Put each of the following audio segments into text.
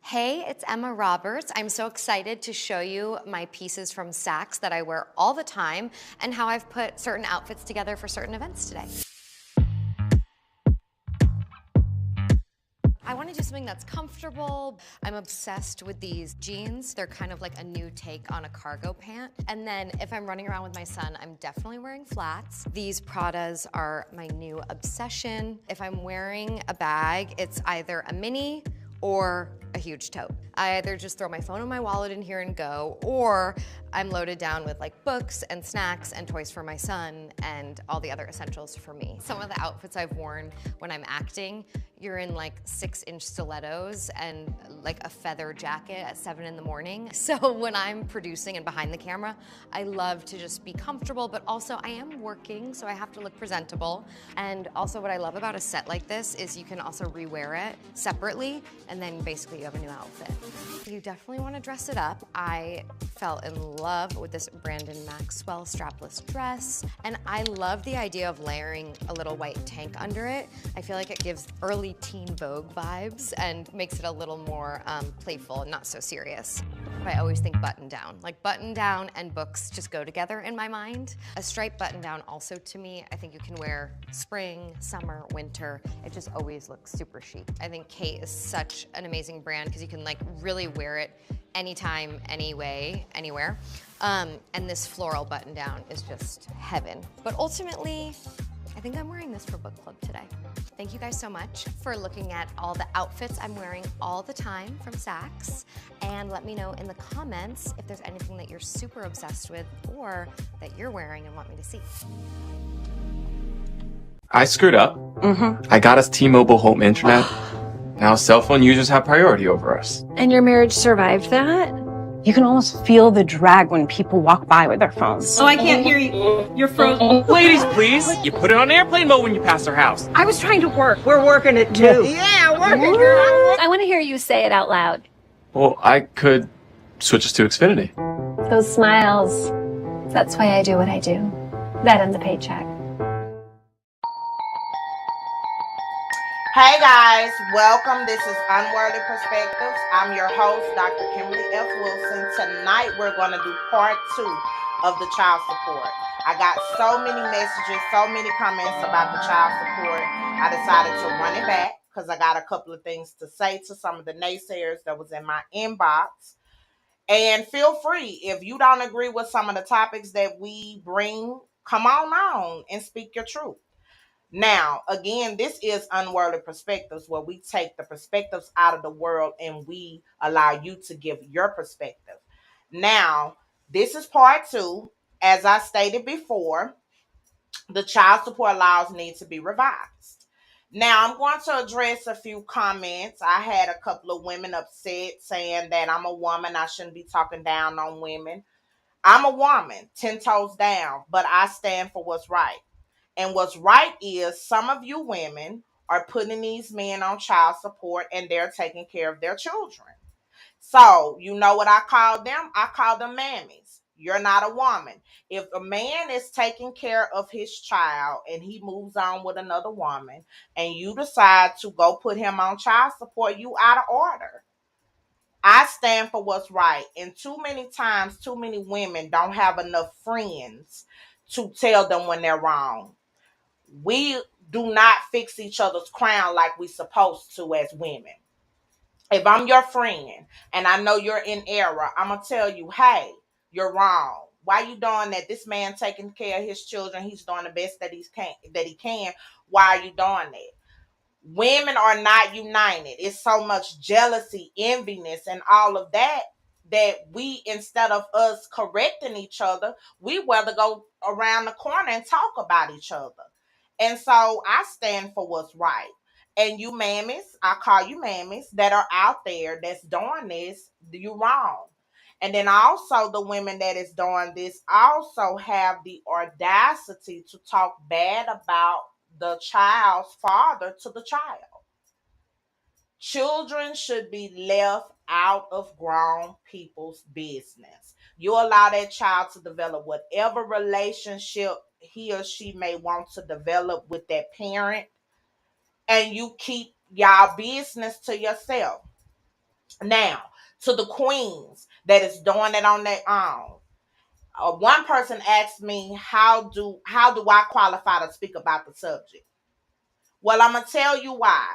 Hey, it's Emma Roberts. I'm so excited to show you my pieces from Saks that I wear all the time and how I've put certain outfits together for certain events today. I want to do something that's comfortable. I'm obsessed with these jeans. They're kind of like a new take on a cargo pant. And then if I'm running around with my son, I'm definitely wearing flats. These Pradas are my new obsession. If I'm wearing a bag, it's either a mini or a huge tote. I either just throw my phone and my wallet in here and go, or I'm loaded down with like books and snacks and toys for my son and all the other essentials for me. Some of the outfits I've worn when I'm acting, you're in like 6-inch stilettos and like a feather jacket at 7 in the morning. So when I'm producing and behind the camera, I love to just be comfortable, but also I am working, so I have to look presentable. And also what I love about a set like this is you can also rewear it separately, and then basically you have a new outfit. You definitely want to dress it up. I fell in love with this Brandon Maxwell strapless dress, and I love the idea of layering a little white tank under it. I feel like it gives early teen Vogue vibes and makes it a little more playful and not so serious. I always think button down. Like button down and books just go together in my mind. A striped button down also to me, I think you can wear spring, summer, winter. It just always looks super chic. I think Kate is such an amazing brand because you can like really wear it anytime, anyway, anywhere. And this floral button down is just heaven. But ultimately, I think I'm wearing this for book club today. Thank you guys so much for looking at all the outfits I'm wearing all the time from Saks. And let me know in the comments if there's anything that you're super obsessed with or that you're wearing and want me to see. I screwed up. I got us T-Mobile home internet. Now cell phone users have priority over us. And your marriage survived that? You can almost feel the drag when people walk by with their phones. Oh, I can't hear you. You're frozen. Ladies, please. You put it on airplane mode when you pass our house. I was trying to work. We're working it too. Yeah, working, girl. I want to hear you say it out loud. Well, I could switch us to Xfinity. Those smiles. That's why I do what I do. That and the paycheck. Hey guys, welcome. This is Unworldly Perspectives. I'm your host, Dr. Kimberly F. Wilson. Tonight we're going to do part 2 of the child support. I got so many messages, so many comments about the child support. I decided to run it back because I got a couple of things to say to some of the naysayers that was in my inbox. And feel free, if you don't agree with some of the topics that we bring, come on and speak your truth. Now, again, this is Unworldly Perspectives, where we take the perspectives out of the world and we allow you to give your perspective. Now, this is part 2. As I stated before, the child support laws need to be revised. Now, I'm going to address a few comments. I had a couple of women upset saying that I'm a woman. I shouldn't be talking down on women. I'm a woman, 10 toes down, but I stand for what's right. And what's right is some of you women are putting these men on child support and they're taking care of their children. So, you know what I call them? I call them mammies. You're not a woman. If a man is taking care of his child and he moves on with another woman and you decide to go put him on child support, you out of order. I stand for what's right. And too many times, too many women don't have enough friends to tell them when they're wrong. We do not fix each other's crown like we supposed to as women. If I'm your friend and I know you're in error, I'm going to tell you, hey, you're wrong. Why you doing that? This man taking care of his children. He's doing the best that he can. Why are you doing that? Women are not united. It's so much jealousy, enviness, and all of that we, instead of us correcting each other, we rather go around the corner and talk about each other. And so I stand for what's right. And you mammies, I call you mammies, that are out there that's doing this, you wrong. And then also the women that is doing this also have the audacity to talk bad about the child's father to the child. Children should be left out of grown people's business. You allow that child to develop whatever relationship he or she may want to develop with that parent, and you keep y'all business to yourself. Now, to the queens that is doing it on their own. One person asked me, how do I qualify to speak about the subject? Well, I'm gonna tell you why.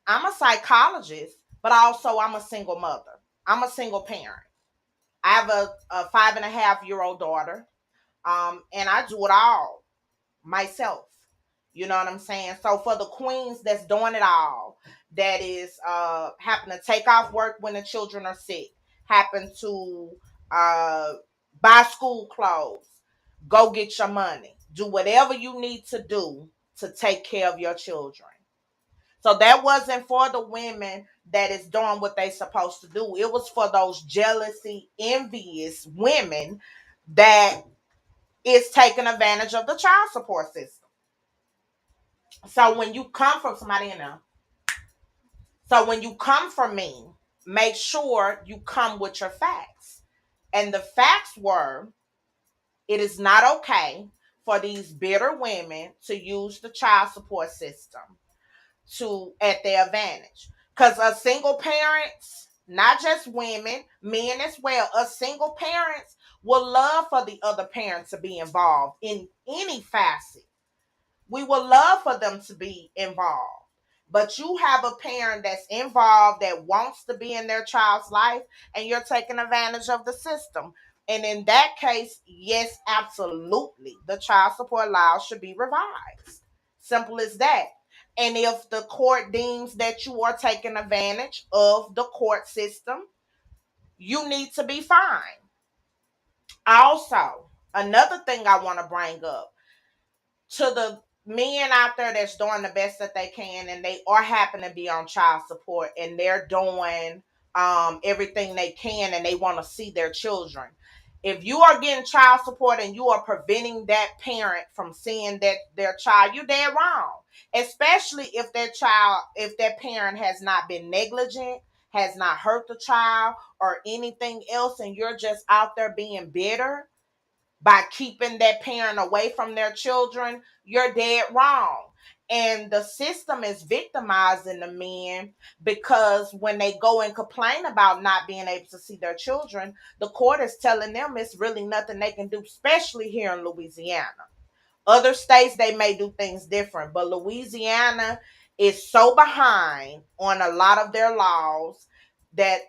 I'm a psychologist, but also I'm a single mother. I'm a single parent. I have a 5.5-year-old daughter, and I do it all myself. You know what I'm saying? So for the queens that's doing it all, that is happen to take off work when the children are sick, happen to uh buy school clothes, go get your money, do whatever you need to do to take care of your children. So that wasn't for the women that is doing what they supposed to do. It was for those jealousy, envious women that is taking advantage of the child support system. So when you come from somebody in there, so when you come from me, make sure you come with your facts. And the facts were, it is not okay for these bitter women to use the child support system to at their advantage. Because a single parents, not just women, men as well, us single parents will love for the other parent to be involved in any facet. We would love for them to be involved. But you have a parent that's involved that wants to be in their child's life, and you're taking advantage of the system. And in that case, yes, absolutely, the child support laws should be revised. Simple as that. And if the court deems that you are taking advantage of the court system, you need to be fined. Also, another thing I want to bring up, to the men out there that's doing the best that they can, and they are happen to be on child support, and they're doing everything they can, and they want to see their children. If you are getting child support and you are preventing that parent from seeing that their child, you're dead wrong. Especially if that parent has not been negligent, has not hurt the child or anything else, and you're just out there being bitter by keeping that parent away from their children, you're dead wrong. And the system is victimizing the men, because when they go and complain about not being able to see their children, the court is telling them it's really nothing they can do, especially here in Louisiana. Other states, they may do things different, but Louisiana is so behind on a lot of their laws that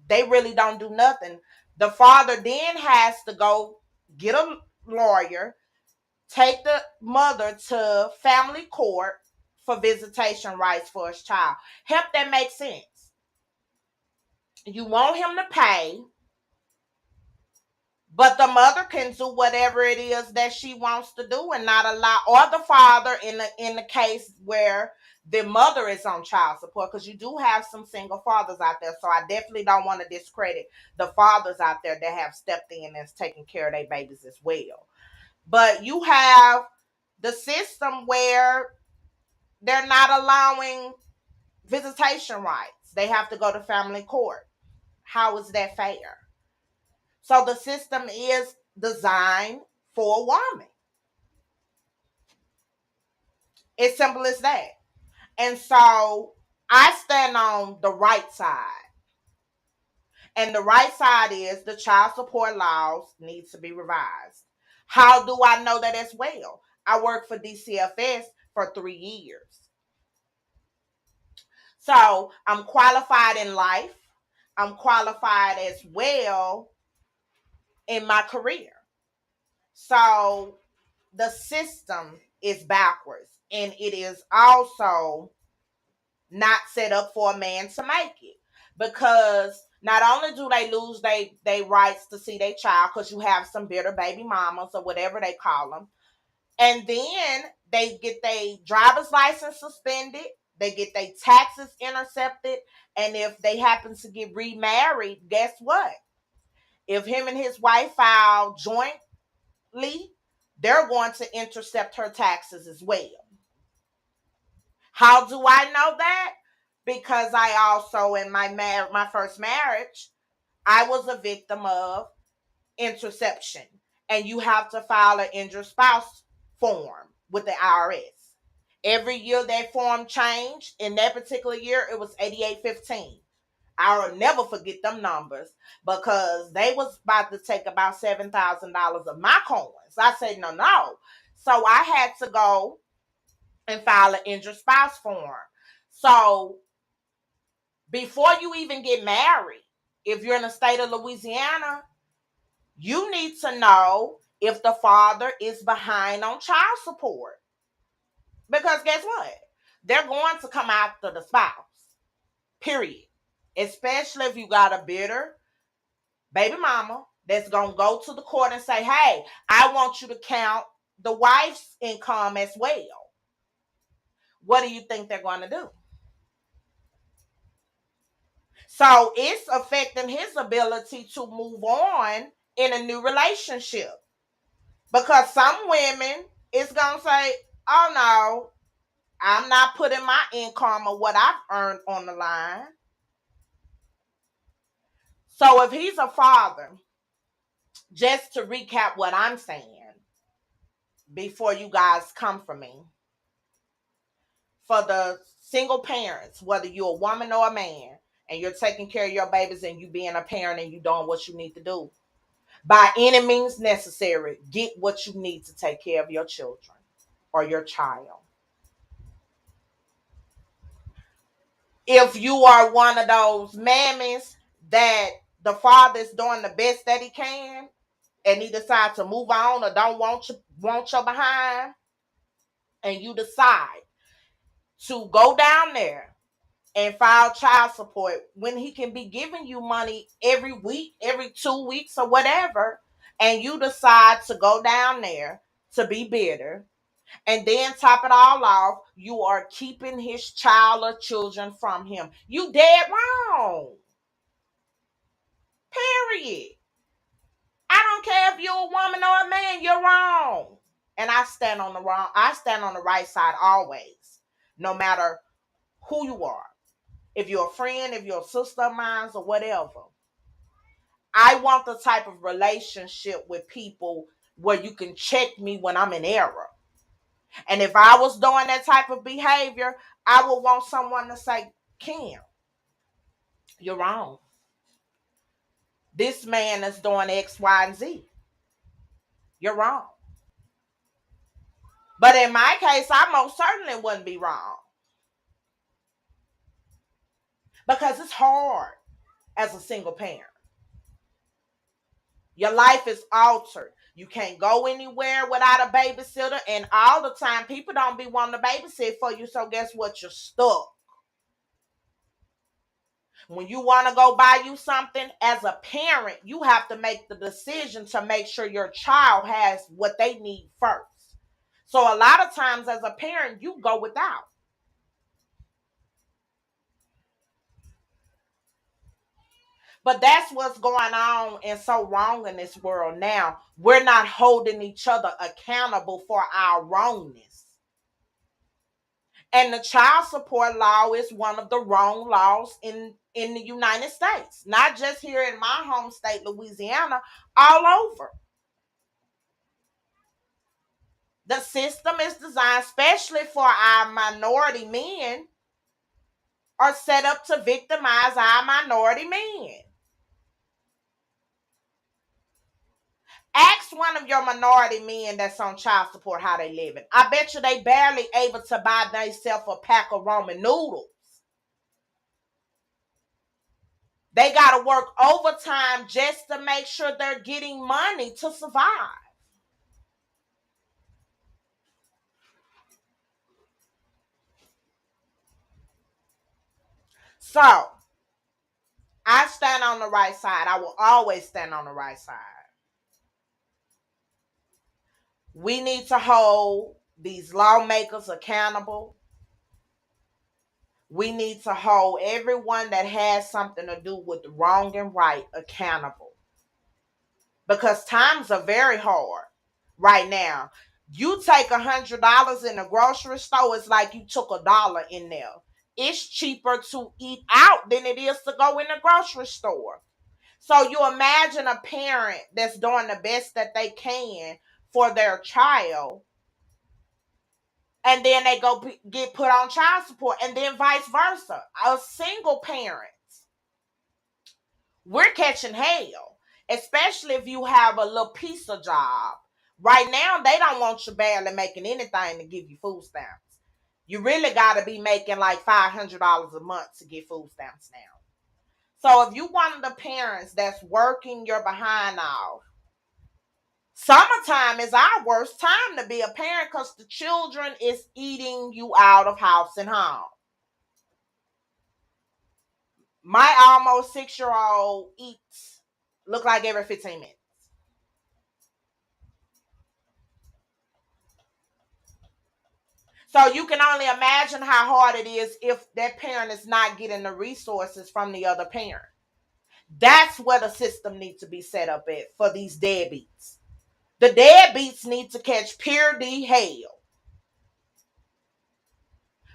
they really don't do nothing. The father then has to go get a lawyer, take the mother to family court for visitation rights for his child. Help that make sense. You want him to pay, but the mother can do whatever it is that she wants to do and not allow, or the father in the case where the mother is on child support, because you do have some single fathers out there. So I definitely don't want to discredit the fathers out there that have stepped in and taken care of their babies as well. But you have the system where they're not allowing visitation rights. They have to go to family court. How is that fair? So the system is designed for a woman. It's simple as that. And so I stand on the right side. And the right side is the child support laws needs to be revised. How do I know that as well? I worked for DCFS for 3 years. So I'm qualified in life. I'm qualified as well in my career. So the system is backwards, and it is also not set up for a man to make it, because not only do they lose they rights to see their child, because you have some bitter baby mamas or whatever they call them, and then they get their driver's license suspended, they get their taxes intercepted, and if they happen to get remarried, guess what? If him and his wife file jointly, they're going to intercept her taxes as well. How do I know that? Because I also, in my first marriage, I was a victim of interception. And you have to file an injured spouse form with the IRS. Every year that form changed. In that particular year, it was 8815. I'll never forget them numbers because they was about to take about $7,000 of my coins. I said, no. So I had to go and file an injured spouse form. So before you even get married, if you're in the state of Louisiana, you need to know if the father is behind on child support. Because guess what? They're going to come after the spouse. Period. Especially if you got a bitter baby mama that's going to go to the court and say, hey, I want you to count the wife's income as well. What do you think they're going to do? So it's affecting his ability to move on in a new relationship. Because some women is going to say, oh no, I'm not putting my income or what I've earned on the line. So if he's a father, just to recap what I'm saying before you guys come for me, for the single parents, whether you're a woman or a man, and you're taking care of your babies and you being a parent and you doing what you need to do, by any means necessary, get what you need to take care of your children or your child. If you are one of those mammies that the father's doing the best that he can and he decides to move on or don't want your behind, and you decide to go down there and file child support when he can be giving you money every week, every 2 weeks or whatever, and you decide to go down there to be bitter, and then top it all off, you are keeping his child or children from him. You dead wrong. Period. I don't care if you're a woman or a man, you're wrong. And I stand on the right side always, no matter who you are. If you're a friend, if you're a sister of mine, or whatever. I want the type of relationship with people where you can check me when I'm in error. And if I was doing that type of behavior, I would want someone to say, Kim, you're wrong. This man is doing X, Y, and Z. You're wrong. But in my case, I most certainly wouldn't be wrong. Because it's hard as a single parent. Your life is altered. You can't go anywhere without a babysitter. And all the time, people don't be wanting to babysit for you. So guess what? You're stuck. When you want to go buy you something, as a parent, you have to make the decision to make sure your child has what they need first. So a lot of times as a parent, you go without. But that's what's going on and so wrong in this world now. We're not holding each other accountable for our wrongness. And the child support law is one of the wrong laws in the United States. Not just here in my home state, Louisiana, all over. The system is designed, especially for our minority men, are set up to victimize our minority men. Ask one of your minority men that's on child support how they living. I bet you they barely able to buy themselves a pack of ramen noodles. They got to work overtime just to make sure they're getting money to survive. So, I stand on the right side. I will always stand on the right side. We need to hold these lawmakers accountable. We need to hold everyone that has something to do with wrong and right accountable. Because times are very hard right now. You take $100 in a grocery store, it's like you took $1 in there. It's cheaper to eat out than it is to go in the grocery store. So you imagine a parent that's doing the best that they can for their child, and then they get put on child support, and then vice versa. A single parent we're catching hell, especially if you have a little piece of job. Right now, they don't want you barely making anything to give you food stamps. You really got to be making like $500 a month to get food stamps now. So if you one of the parents that's working your behind off, summertime is our worst time to be a parent because the children is eating you out of house and home. My almost 6-year-old eats, look like every 15 minutes. So you can only imagine how hard it is if that parent is not getting the resources from the other parent. That's where the system needs to be set up at for these deadbeats. The deadbeats need to catch pure D hell.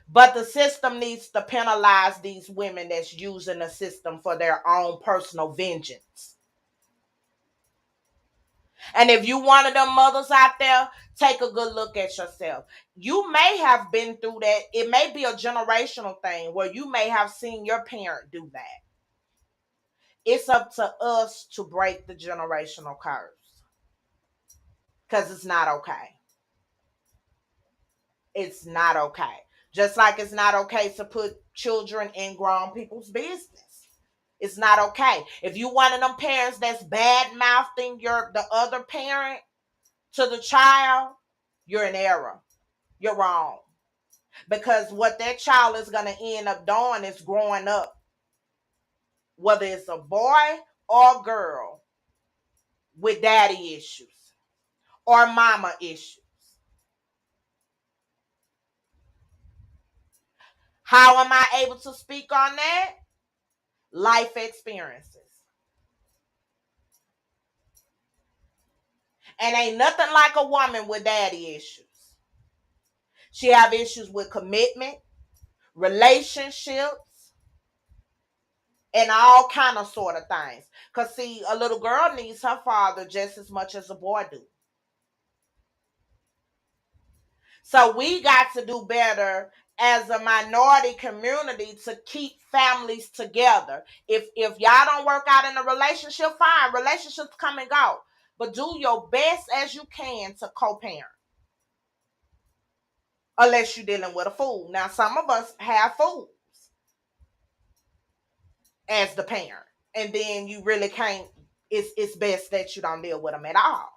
But the system needs to penalize these women that's using the system for their own personal vengeance. And if you one of them mothers out there, take a good look at yourself. You may have been through that. It may be a generational thing where you may have seen your parent do that. It's up to us to break the generational curse. Because it's not okay. It's not okay. Just like it's not okay to put children in grown people's business. It's not okay. If you one of them parents that's bad mouthing the other parent to the child, you're in error. You're wrong. Because what that child is going to end up doing is growing up, whether it's a boy or girl, with daddy issues or mama issues. How am I able to speak on that? Life experiences. And ain't nothing like a woman with daddy issues. She have issues with commitment, relationships, and all kind of sort of things. Because see, a little girl needs her father just as much as a boy do. So we got to do better as a minority community to keep families together. If y'all don't work out in a relationship, fine. Relationships come and go. But do your best as you can to co-parent. Unless you're dealing with a fool. Now, some of us have fools as the parent. And then you really can't, it's best that you don't deal with them at all.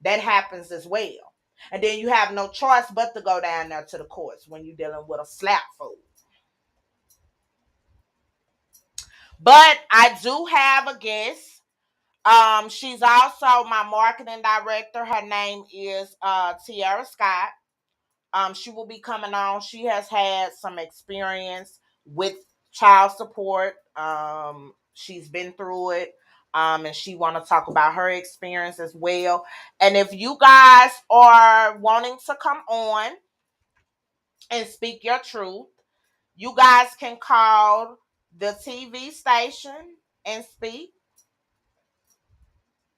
That happens as well. And then you have no choice but to go down there to the courts when you're dealing with a slap fool. But I do have a guest. She's also my marketing director. Her name is Tiara Scott. She will be coming on. She has had some experience with child support. She's been through it. And she want to talk about her experience as well. And if you guys are wanting to come on and speak your truth, you guys can call the TV station and speak.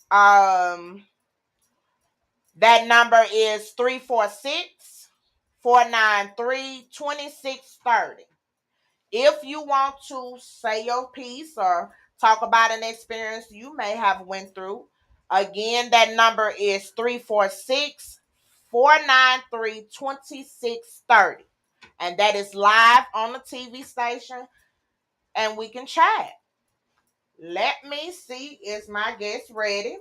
That number is 346-493-2630. If you want to say your piece or talk about an experience you may have went through, again, that number is 346-493-2630. And that is live on the TV station, and we can chat. Let me see, is my guest ready?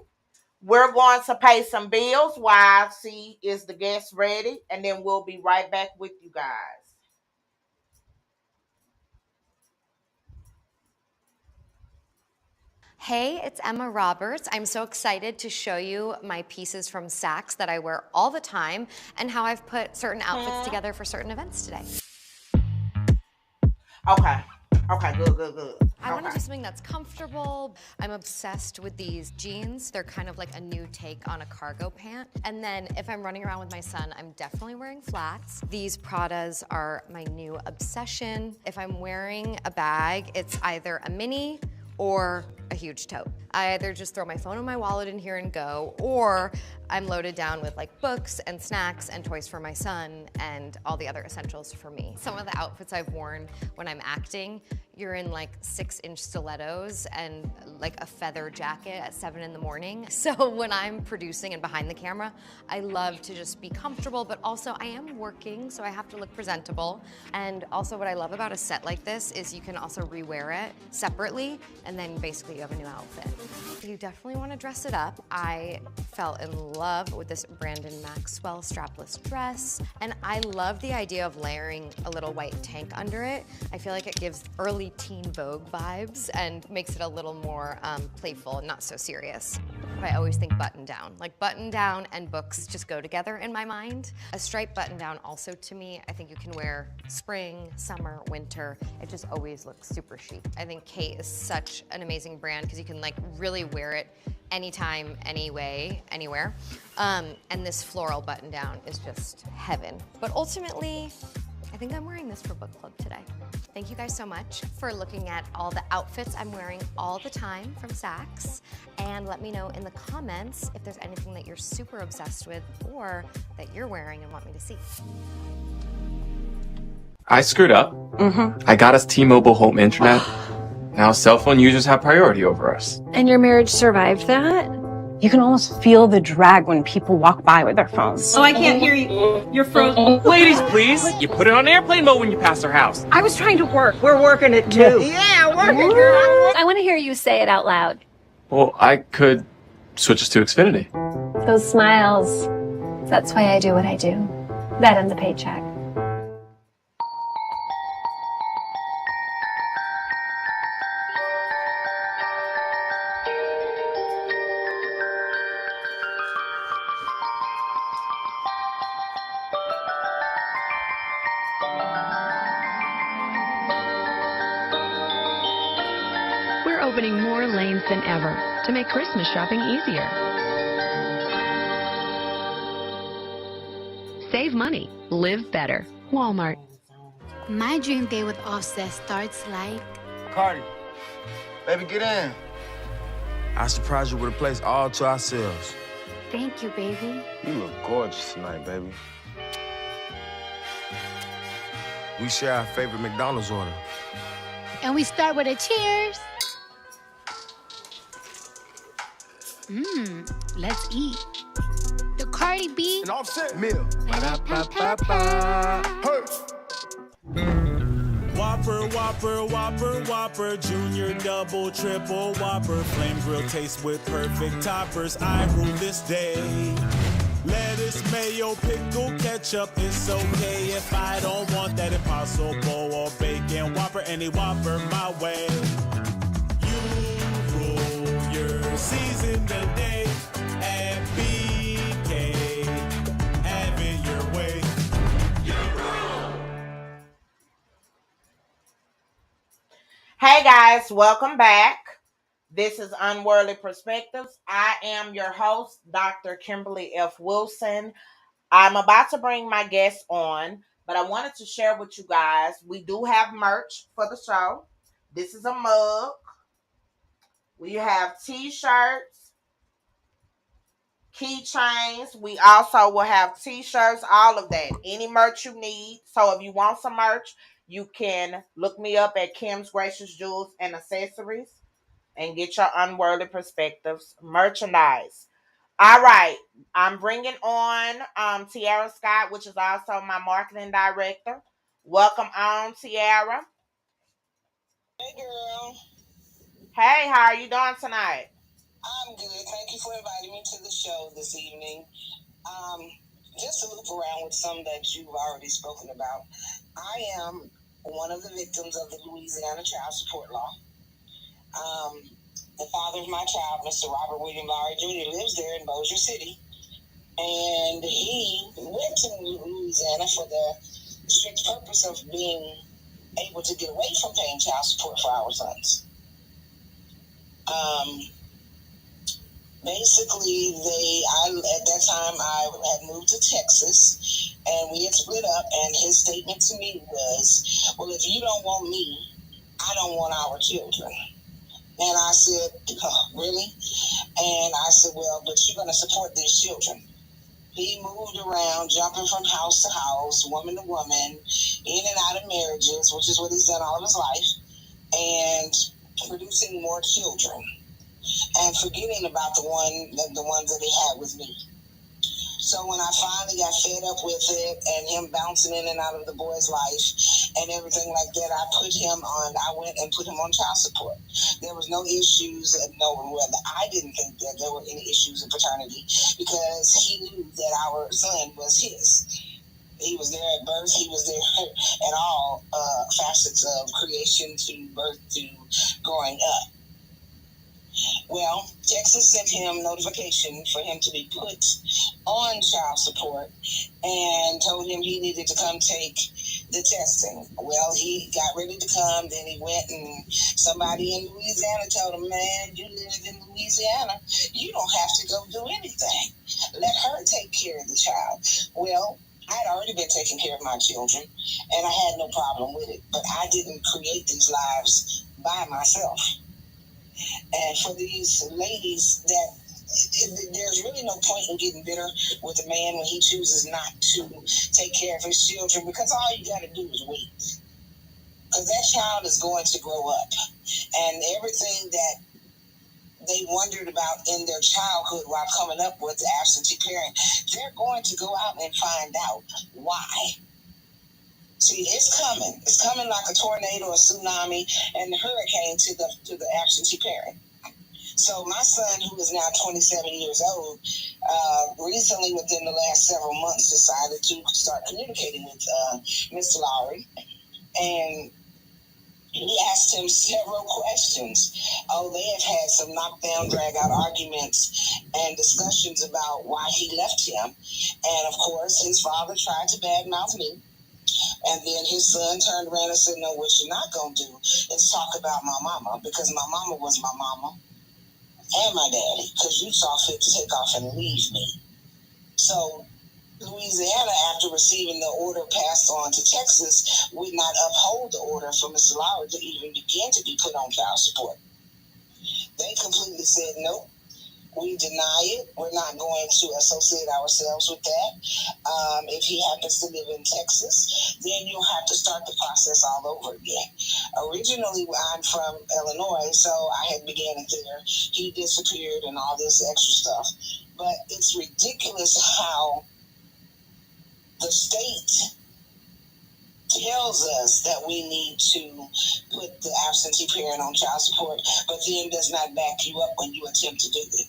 We're going to pay some bills while I see is the guest ready, and then we'll be right back with you guys. Hey, it's Emma Roberts. I'm so excited to show you my pieces from Saks that I wear all the time and how I've put certain outfits together for certain events today. Okay, good. I want to do something that's comfortable. I'm obsessed with these jeans. They're kind of like a new take on a cargo pant. And then if I'm running around with my son, I'm definitely wearing flats. These Pradas are my new obsession. If I'm wearing a bag, it's either a mini or a huge tote. I either just throw my phone and my wallet in here and go, or I'm loaded down with like books and snacks and toys for my son and all the other essentials for me. Some of the outfits I've worn when I'm acting, you're in like 6-inch stilettos and like a feather jacket at 7 in the morning. So when I'm producing and behind the camera, I love to just be comfortable, but also I am working, so I have to look presentable. And also what I love about a set like this is you can also rewear it separately, and then basically you have a new outfit. You definitely want to dress it up. I fell in love with this Brandon Maxwell strapless dress, and I love the idea of layering a little white tank under it. I feel like it gives early teen Vogue vibes and makes it a little more playful and not so serious. But I always think button down. Like button down and books just go together in my mind. A striped button down also to me, I think you can wear spring, summer, winter. It just always looks super chic. I think Kate is such an amazing brand because you can like really wear it anytime, anyway, anywhere. And this floral button down is just heaven. But ultimately, I think I'm wearing this for book club today. Thank you guys so much for looking at all the outfits I'm wearing all the time from Saks. And let me know in the comments if there's anything that you're super obsessed with or that you're wearing and want me to see. I screwed up. I got us T-Mobile home internet. Now cell phone users have priority over us. And your marriage survived that? You can almost feel the drag when people walk by with their phones. Oh, I can't hear you. You're frozen. Ladies, please. You put it on airplane mode when you pass our house. I was trying to work. We're working it too. Yeah, working, girl. I want to hear you say it out loud. Well, I could switch us to Xfinity. Those smiles. That's why I do what I do. That and the paycheck. We're opening more lanes than ever to make Christmas shopping easier. Save money. Live better. Walmart. My dream day with Offset starts like... Cardi, baby, get in. I surprised you with a place all to ourselves. Thank you, baby. You look gorgeous tonight, baby. We share our favorite McDonald's order. And we start with a cheers. Let's eat. The Cardi B. An Offset meal. Whopper, Whopper, Whopper, Whopper, Junior, Double, Triple, Whopper, Flame Grill taste with perfect toppers. I rule this day. Lettuce, mayo, pickle, ketchup, it's okay if I don't want that Impossible or bacon Whopper, any Whopper my way. You rule your season today at BK. Have it your way. Hey guys, welcome back. This is Unworldly Perspectives. I am your host, Dr. Kimberly F. Wilson. I'm about to bring my guest on, but I wanted to share with you guys, we do have merch for the show. This is a mug. We have t-shirts, keychains. We also will have t-shirts, all of that. Any merch you need. So if you want some merch, you can look me up at Kim's Gracious Jewels and Accessories and get your Unworldly Perspectives merchandise. All right. I'm bringing on Tiara Scott, which is also my marketing director. Welcome on, Tiara. Hey, girl. Hey, how are you doing tonight? I'm good. Thank you for inviting me to the show this evening. Just to loop around with some that you've already spoken about, I am one of the victims of the Louisiana child support law. The father of my child, Mr. Robert William Lowry Jr., lives there in Bossier City. And he went to Louisiana for the strict purpose of being able to get away from paying child support for our sons. Basically, at that time, I had moved to Texas, and we had split up, and his statement to me was, well, if you don't want me, I don't want our children. And I said, oh, really? And I said, well, but you're going to support these children. He moved around, jumping from house to house, woman to woman, in and out of marriages, which is what he's done all of his life, and producing more children, and forgetting about the ones that he had with me. So when I finally got fed up with it and him bouncing in and out of the boy's life and everything like that, I went and put him on child support. There was no issues, I didn't think that there were any issues of paternity because he knew that our son was his. He was there at birth. He was there at all facets of creation to birth to growing up. Well, Texas sent him notification for him to be put on child support and told him he needed to come take the testing. Well, he got ready to come, then he went and somebody in Louisiana told him, man, you live in Louisiana, you don't have to go do anything. Let her take care of the child. Well, I had already been taking care of my children, and I had no problem with it, but I didn't create these lives by myself. And for these ladies there's really no point in getting bitter with a man when he chooses not to take care of his children, because all you got to do is wait. Because that child is going to grow up. And everything that they wondered about in their childhood while coming up with the absentee parent, they're going to go out and find out why. See, it's coming. It's coming like a tornado, a tsunami, and a hurricane to the absentee parent. So my son, who is now 27 years old, recently within the last several months decided to start communicating with Mr. Lowry. And he asked him several questions. Oh, they have had some knockdown, drag-out arguments and discussions about why he left him. And, of course, his father tried to badmouth me. And then his son turned around and said, no, what you're not going to do is talk about my mama, because my mama was my mama and my daddy, because you saw fit to take off and leave me. So Louisiana, after receiving the order passed on to Texas, would not uphold the order for Mr. Lowry to even begin to be put on child support. They completely said, nope, we deny it. We're not going to associate ourselves with that. If he happens to live in Texas, then you'll have to start the process all over again. Originally, I'm from Illinois, so I had began it there. He disappeared and all this extra stuff. But it's ridiculous how the state tells us that we need to put the absentee parent on child support, but then does not back you up when you attempt to do it.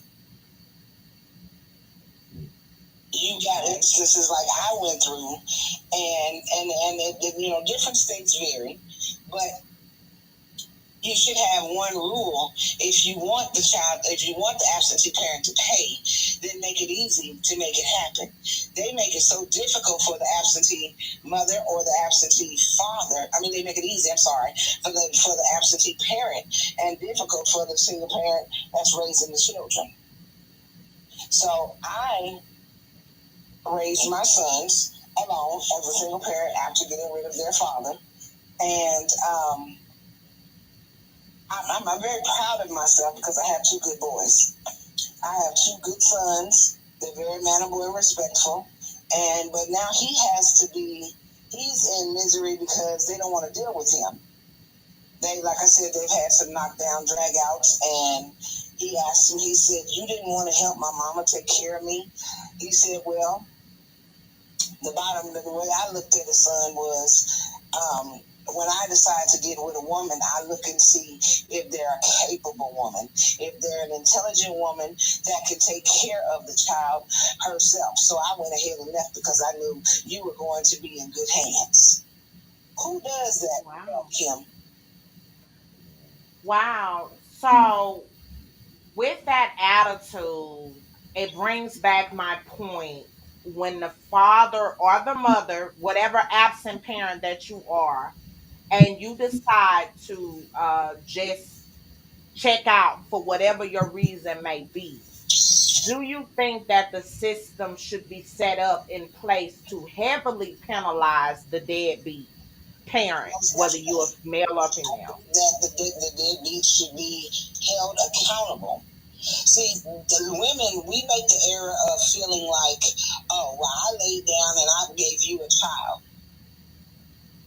You got instances like I went through, and different states vary, but you should have one rule. If you want the absentee parent to pay, then make it easy to make it happen. They make it so difficult for the absentee mother or the absentee father. I mean, they make it easy, for the absentee parent, and difficult for the single parent that's raising the children. So I raised my sons alone as a single parent after getting rid of their father. And I'm very proud of myself because I have two good boys. I have two good sons. They're very mannerable and respectful. But now he's in misery because they don't want to deal with him. Like I said, they've had some knockdown, drag outs, and he asked me, he said, you didn't want to help my mama take care of me? He said, well, the way I looked at his son was, when I decide to get with a woman, I look and see if they're a capable woman, if they're an intelligent woman that can take care of the child herself. So I went ahead and left because I knew you were going to be in good hands. Who does that? Wow. Kim? Wow. So with that attitude, it brings back my point. When the father or the mother, whatever absent parent that you are, and you decide to just check out for whatever your reason may be, do you think that the system should be set up in place to heavily penalize the deadbeat parent, whether you're male or female? That the deadbeat should be held accountable. See, the women, we make the error of feeling like, oh, well, I laid down and I gave you a child,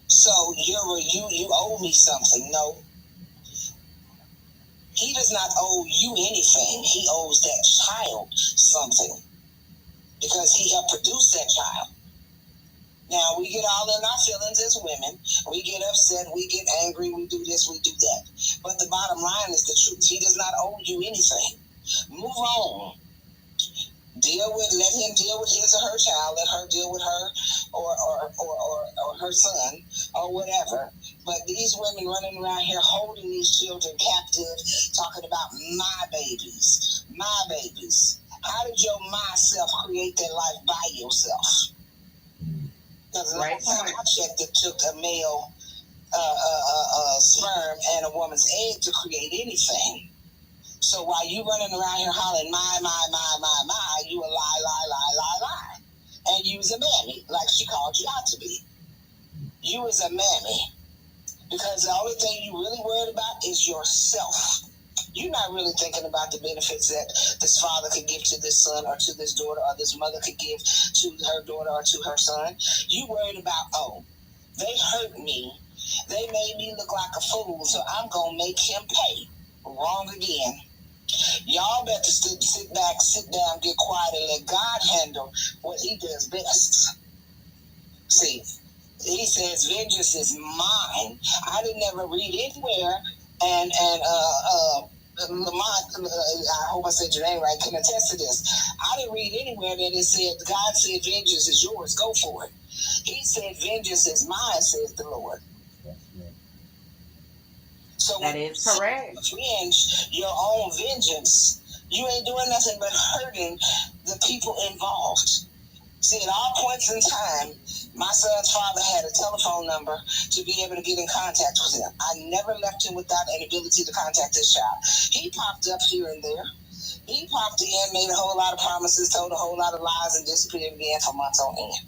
so you owe me something. No, he does not owe you anything. He owes that child something because he helped produce that child. Now, we get all in our feelings as women. We get upset, we get angry, we do this, we do that. But the bottom line is the truth. He does not owe you anything. Move on. Let him deal with his or her child. Let her deal with her or her son or whatever. But these women running around here holding these children captive, talking about my babies, my babies. How did your myself create that life by yourself? Because the last time I checked, it took a male sperm and a woman's egg to create anything. So while you running around here hollering, my, you a lie. And you was a mammy, like she called you out to be. You was a mammy. Because the only thing you really worried about is yourself. You're not really thinking about the benefits that this father could give to this son or to this daughter, or this mother could give to her daughter or to her son. You worried about, oh, they hurt me. They made me look like a fool, so I'm going to make him pay. Wrong again. Y'all better sit back, sit down, get quiet, and let God handle what he does best. See, he says, vengeance is mine. I didn't ever read anywhere, and Lamont, I hope I said your name right, can attest to this. I didn't read anywhere that it said, God said, vengeance is yours, go for it. He said, vengeance is mine, says the Lord. So that is correct. Revenge, your own vengeance, you ain't doing nothing but hurting the people involved. See, at all points in time, my son's father had a telephone number to be able to get in contact with him. I never left him without an ability to contact his child. He popped up here and there. He popped in, made a whole lot of promises, told a whole lot of lies, and disappeared again for months on end.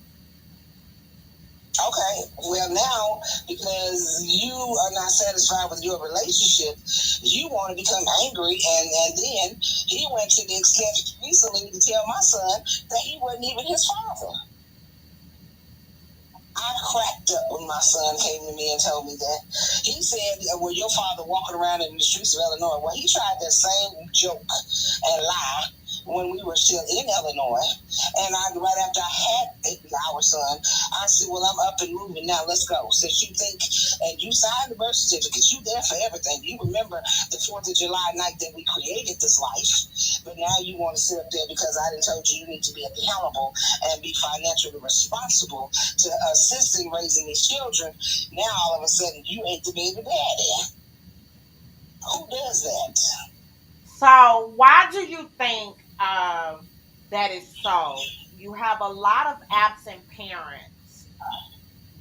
Okay, well now, because you are not satisfied with your relationship, you want to become angry, and then he went to the extent recently to tell my son that he wasn't even his father. I cracked up when my son came to me and told me that. He said, well, your father walking around in the streets of Illinois. Well, he tried that same joke and lie when we were still in Illinois. And right after I had our son, I said, well, I'm up and moving now. Let's go. Since you think, and you signed the birth certificate, you there for everything. You remember the 4th of July night that we created this life. But now you want to sit up there because I done told you need to be accountable and be financially responsible to assist in raising these children. Now all of a sudden you ain't the baby daddy. Who does that? So why do you think that is so? You have a lot of absent parents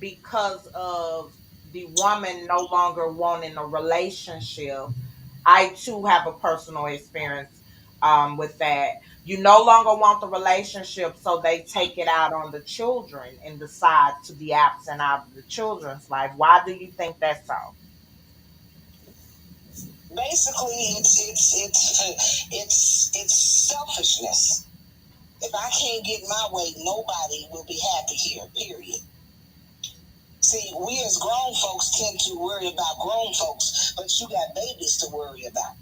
because of the woman no longer wanting a relationship. I too have a personal experience with that. You no longer want the relationship, so they take it out on the children and decide to be absent out of the children's life. Why do you think that's so? Basically, it's selfishness. If I can't get my way, nobody will be happy here. Period. See, we as grown folks tend to worry about grown folks, but you got babies to worry about.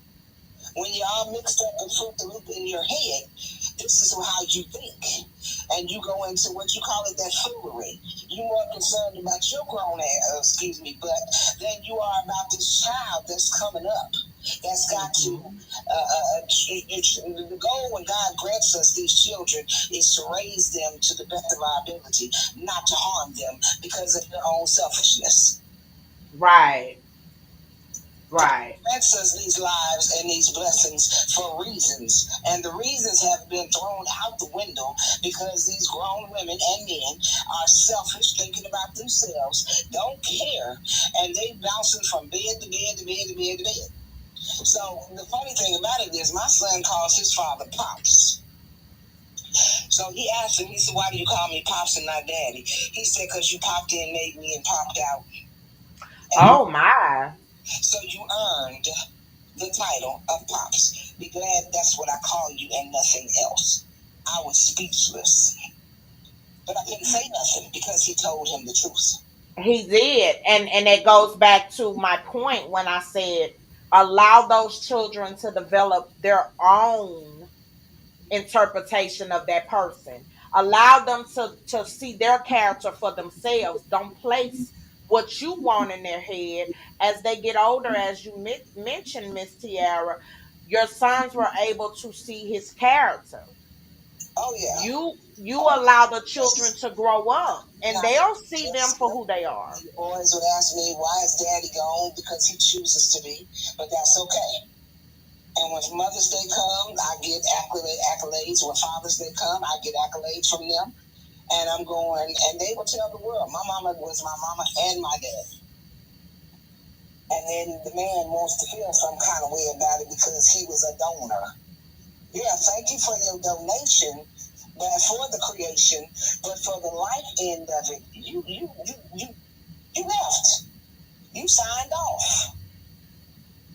When you're all mixed up and fruit the loop in your head, this is how you think. And you go into what you call it, that foolery. You're more concerned about your grown ass, but than you are about this child that's coming up. That's got to, the goal when God grants us these children is to raise them to the best of our ability, not to harm them because of their own selfishness. Right. Right. God grants us these lives and these blessings for reasons. And the reasons have been thrown out the window because these grown women and men are selfish, thinking about themselves, don't care, and they bouncing from bed to bed to bed to bed to bed. So the funny thing about it is my son calls his father Pops. So he asked him, he said, why do you call me Pops and not Daddy? He said, because you popped in, made me, and popped out. And oh, my. So you earned the title of Pops. Be glad that's what I call you and nothing else. I was speechless. But I couldn't say nothing because he told him the truth. He did. And it goes back to my point when I said allow those children to develop their own interpretation of that person. Allow them to see their character for themselves. Don't place what you want in their head. As they get older, as you mentioned, Miss Tiara, your sons were able to see his character. Oh yeah. You allow the children to grow up and Now, they'll see them for who they are. the boys would ask me, why is daddy gone? Because he chooses to be, but that's okay. And when Mother's Day comes, I get accolades. When Father's Day comes, I get accolades from them. And I'm going, and they will tell the world, my mama was my mama and my dad. And then the man wants to feel some kind of way about it because he was a donor. Yeah, thank you for your donation, but for the creation, but for the life end of it, you left. You signed off.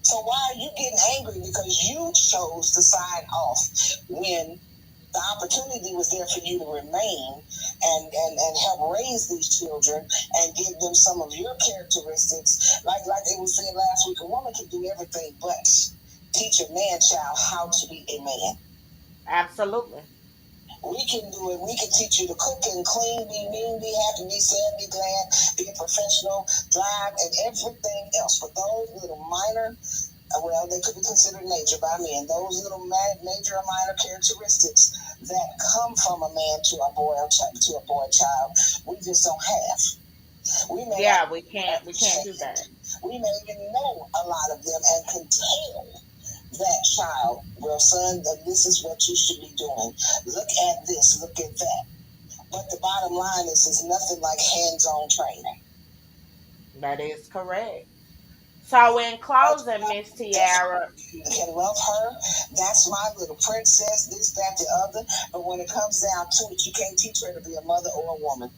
So why are you getting angry because you chose to sign off when the opportunity was there for you to remain and help raise these children and give them some of your characteristics? Like it was said last week, a woman can do everything but teach a man child how to be a man. Absolutely. We can do it. We can teach you to cook and clean, be mean, be happy, be sad, be glad, be professional, drive, and everything else. But those little minor, well, they could be considered major by men. Those little major or minor characteristics that come from a man to a boy or to a boy child, we just don't have. We can't do that. We may even know a lot of them and can tell that child, well, son, this is what you should be doing. Look at this, look at that. But the bottom line is nothing like hands-on training. That is correct. So in closing, Miss Tiara, you can love her. That's my little princess, this, that, the other. But when it comes down to it, you can't teach her to be a mother or a woman.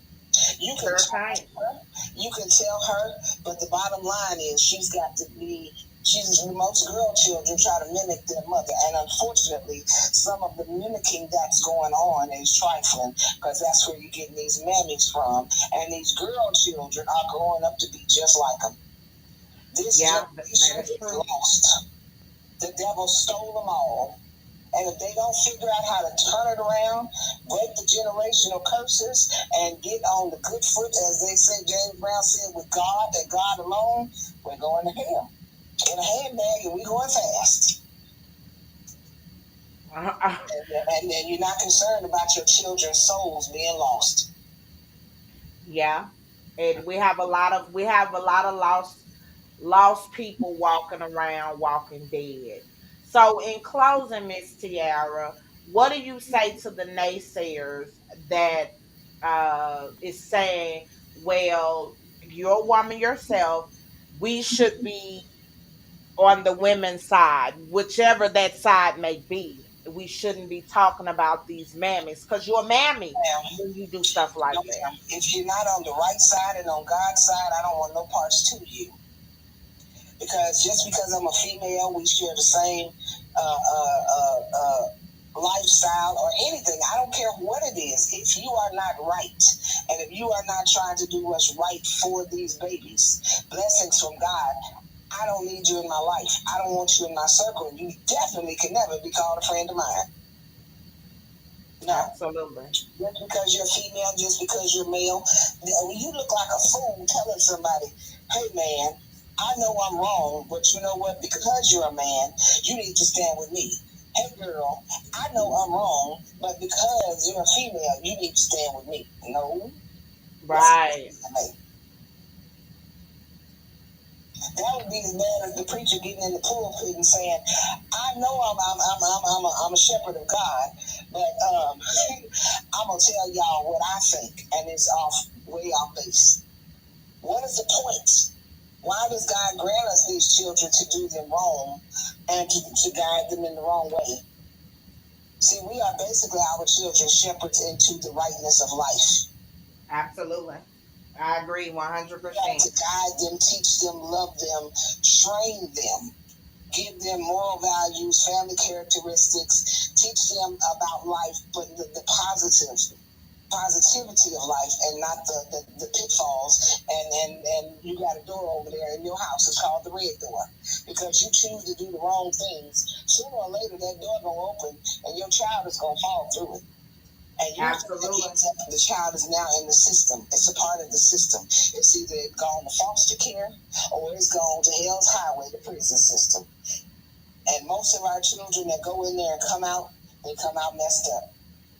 You can tell her, you can tell her, but the bottom line is she's got to be. Most girl children try to mimic their mother, and unfortunately, some of the mimicking that's going on is trifling because that's where you're getting these mammies from, and these girl children are growing up to be just like them. This generation is lost. The devil stole them all. And if they don't figure out how to turn it around, break the generational curses, and get on the good foot, as they said, James Brown said, with God and God alone, we're going to hell. In a handbag, and we're going fast. And then you're not concerned about your children's souls being lost. Yeah. And we have a lot of lost people walking around, walking dead. So, in closing, Miss Tiara, what do you say to the naysayers that is saying, "Well, you're a woman yourself. We should be on the women's side, whichever that side may be. We shouldn't be talking about these mammies because you're a mammy when you do stuff like that." If you're not on the right side and on God's side, I don't want no parts to you. Because just because I'm a female, we share the same lifestyle or anything. I don't care what it is. If you are not right, and if you are not trying to do what's right for these babies, blessings from God, I don't need you in my life. I don't want you in my circle. You definitely can never be called a friend of mine. No. Absolutely. Just because you're female, just because you're male, you look like a fool telling somebody, hey man, I know I'm wrong, but you know what? Because you're a man, you need to stand with me. Hey girl, I know I'm wrong, but because you're a female, you need to stand with me. No. Right. That would be as bad as the preacher getting in the pulpit and saying, I know I'm a shepherd of God, but I'm going to tell y'all what I think, and it's way off base. What is the point? Why does God grant us these children to do them wrong and to guide them in the wrong way? See, we are basically our children shepherds into the rightness of life. Absolutely. I agree 100%. To guide them, teach them, love them, train them. give them moral values, family characteristics, teach them about life, but the positivity of life and not the pitfalls. And you got a door over there in your house. It's called the red door. Because you choose to do the wrong things, sooner or later that door gonna open and your child is gonna fall through it. And you the child is now in the system. It's a part of the system. It's either gone to foster care or it's gone to Hell's Highway, the prison system. And most of our children that go in there and come out, they come out messed up.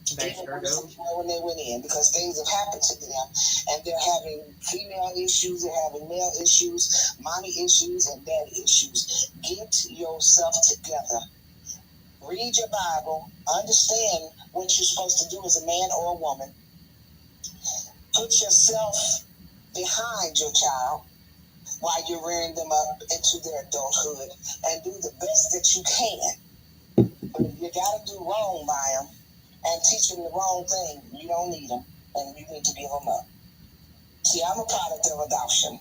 Even when they went in, because things have happened to them, and they're having female issues, they're having male issues, mommy issues, and daddy issues. Get yourself together. Read your Bible. Understand what you're supposed to do as a man or a woman. Put yourself behind your child while you're rearing them up into their adulthood, and do the best that you can. But if you got to do wrong by them and teach them the wrong thing, you don't need them, and you need to give them up. See, I'm a product of adoption.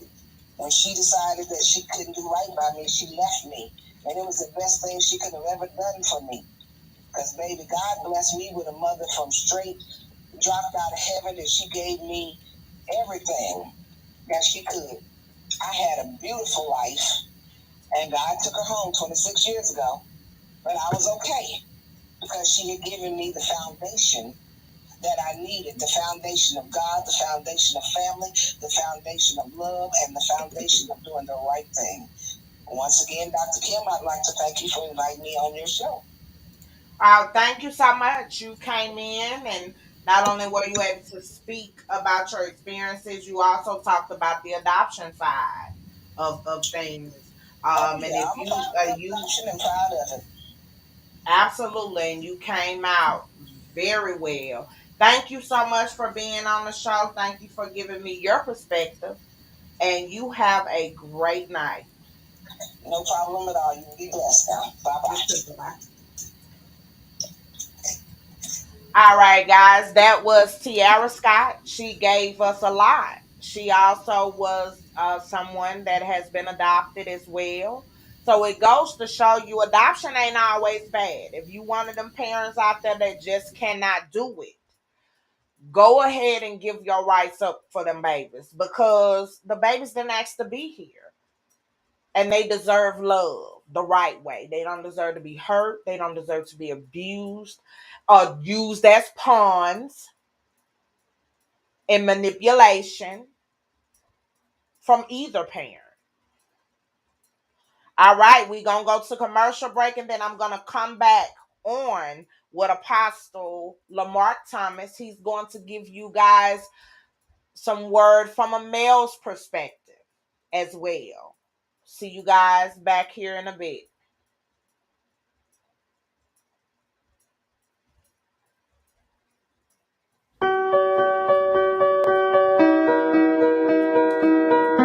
When she decided that she couldn't do right by me, she left me. And it was the best thing she could have ever done for me. Because, baby, God blessed me with a mother from straight, dropped out of heaven, and she gave me everything that she could. I had a beautiful life, and God took her home 26 years ago, but I was okay because she had given me the foundation that I needed, the foundation of God, the foundation of family, the foundation of love, and the foundation of doing the right thing. Once again, Dr. Kim, I'd like to thank you for inviting me on your show. Thank you so much. You came in, and not only were you able to speak about your experiences, you also talked about the adoption side of things. And if you and proud of it. Absolutely, and you came out very well. Thank you so much for being on the show. Thank you for giving me your perspective, and you have a great night. No problem at all. You be blessed now. Bye-bye. Bye. All right, guys, that was Tiara Scott. She gave us a lot. She also was someone that has been adopted as well. So it goes to show you adoption ain't always bad. If you one of them parents out there that just cannot do it, go ahead and give your rights up for them babies, because the babies didn't ask to be here. And they deserve love the right way. They don't deserve to be hurt. They don't deserve to be abused or used as pawns in manipulation from either parent. All right, we're going to go to commercial break, and then I'm going to come back on with Apostle Lamarck Thomas. He's going to give you guys some word from a male's perspective as well. See you guys back here in a bit.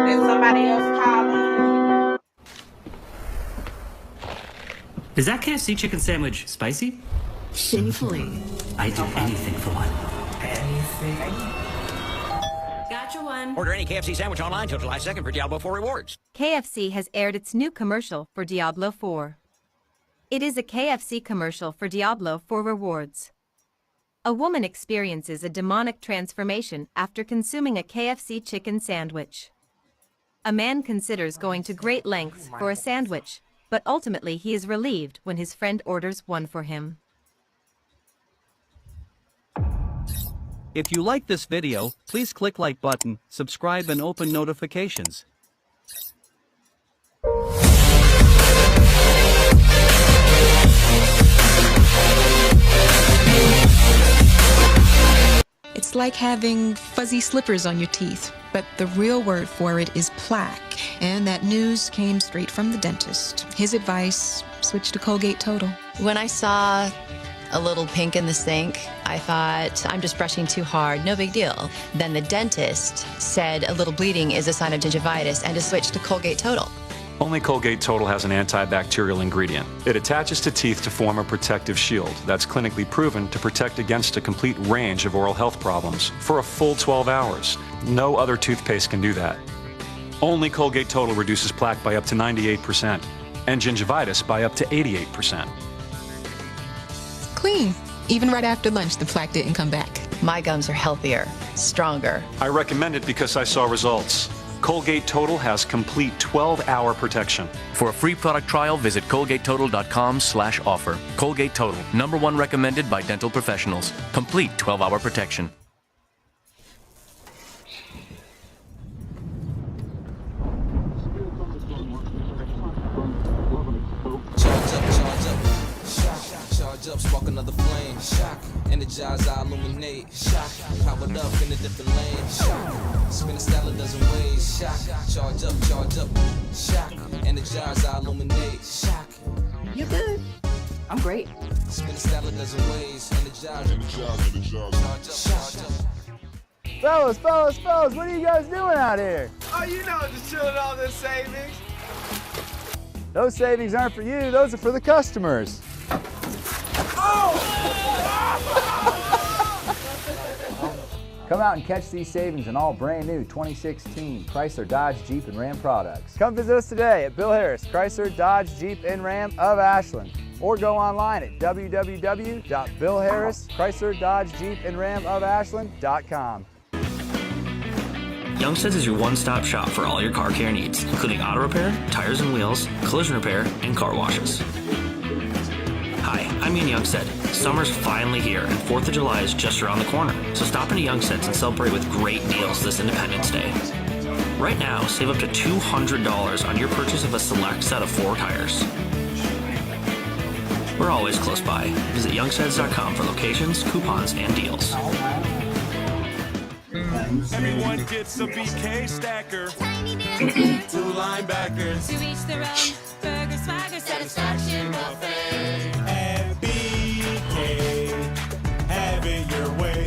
Did somebody else call in? Is that KFC chicken sandwich spicy? Shamefully. I'd do anything for one. Anything? Gotcha one. Order any KFC sandwich online till July 2nd for Diablo 4 rewards. KFC has aired its new commercial for Diablo 4. It is a KFC commercial for Diablo 4 rewards. A woman experiences a demonic transformation after consuming a KFC chicken sandwich. A man considers going to great lengths for a sandwich, but ultimately he is relieved when his friend orders one for him. If you like this video, please click like button, subscribe and open notifications. It's like having fuzzy slippers on your teeth, but the real word for it is plaque. And that news came straight from the dentist. His advice, switch to Colgate Total. When I saw a little pink in the sink, I thought, I'm just brushing too hard, no big deal. Then the dentist said a little bleeding is a sign of gingivitis and to switch to Colgate Total. Only Colgate Total has an antibacterial ingredient. It attaches to teeth to form a protective shield that's clinically proven to protect against a complete range of oral health problems for a full 12 hours. No other toothpaste can do that. Only Colgate Total reduces plaque by up to 98%. and gingivitis by up to 88%. Clean. Even right after lunch, the plaque didn't come back. My gums are healthier, stronger. I recommend it because I saw results. Colgate Total has complete 12-hour protection. For a free product trial, visit colgatetotal.com/offer. Colgate Total, #1 recommended by dental professionals. Complete 12-hour protection. Charge up, spark another flame. Shock, energize, I illuminate. Shock, powered up in a different lane. Shock, spin a style a dozen ways. Shock, charge up. Shock, energize, I illuminate. Shock. You good? I'm great. Spin a style a dozen ways. Energize. Charge up. Fellas, what are you guys doing out here? Oh, you know, just chilling on the savings. Those savings aren't for you, those are for the customers. Come out and catch these savings on all brand new 2016 Chrysler, Dodge, Jeep, and Ram products. Come visit us today at Bill Harris, Chrysler, Dodge, Jeep, and Ram of Ashland. Or go online at www.billharris.com. Youngsteads is your one-stop shop for all your car care needs, including auto repair, tires and wheels, collision repair, and car washes. Hi, I'm Ian Youngstead. Summer's finally here, and 4th of July is just around the corner. So stop into Youngstead's and celebrate with great deals this Independence Day. Right now, save up to $200 on your purchase of a select set of 4 tires. We're always close by. Visit youngsteads.com for locations, coupons, and deals. Everyone gets a BK stacker. 2 linebackers. To each their own. Burger, swagger, satisfaction, buffet. And BK, have it your way.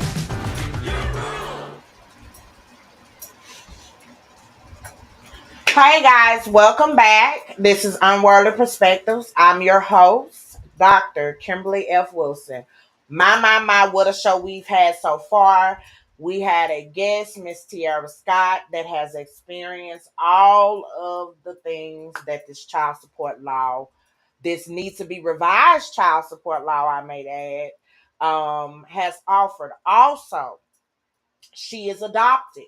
Hey guys, welcome back. This is Unworldly Perspectives. I'm your host, Dr. Kimberly F. Wilson. My, what a show we've had so far. We had a guest, Miss Tiara Scott, that has experienced all of the things that this child support law, this needs to be revised child support law, I may add, has offered. Also, she is adopted.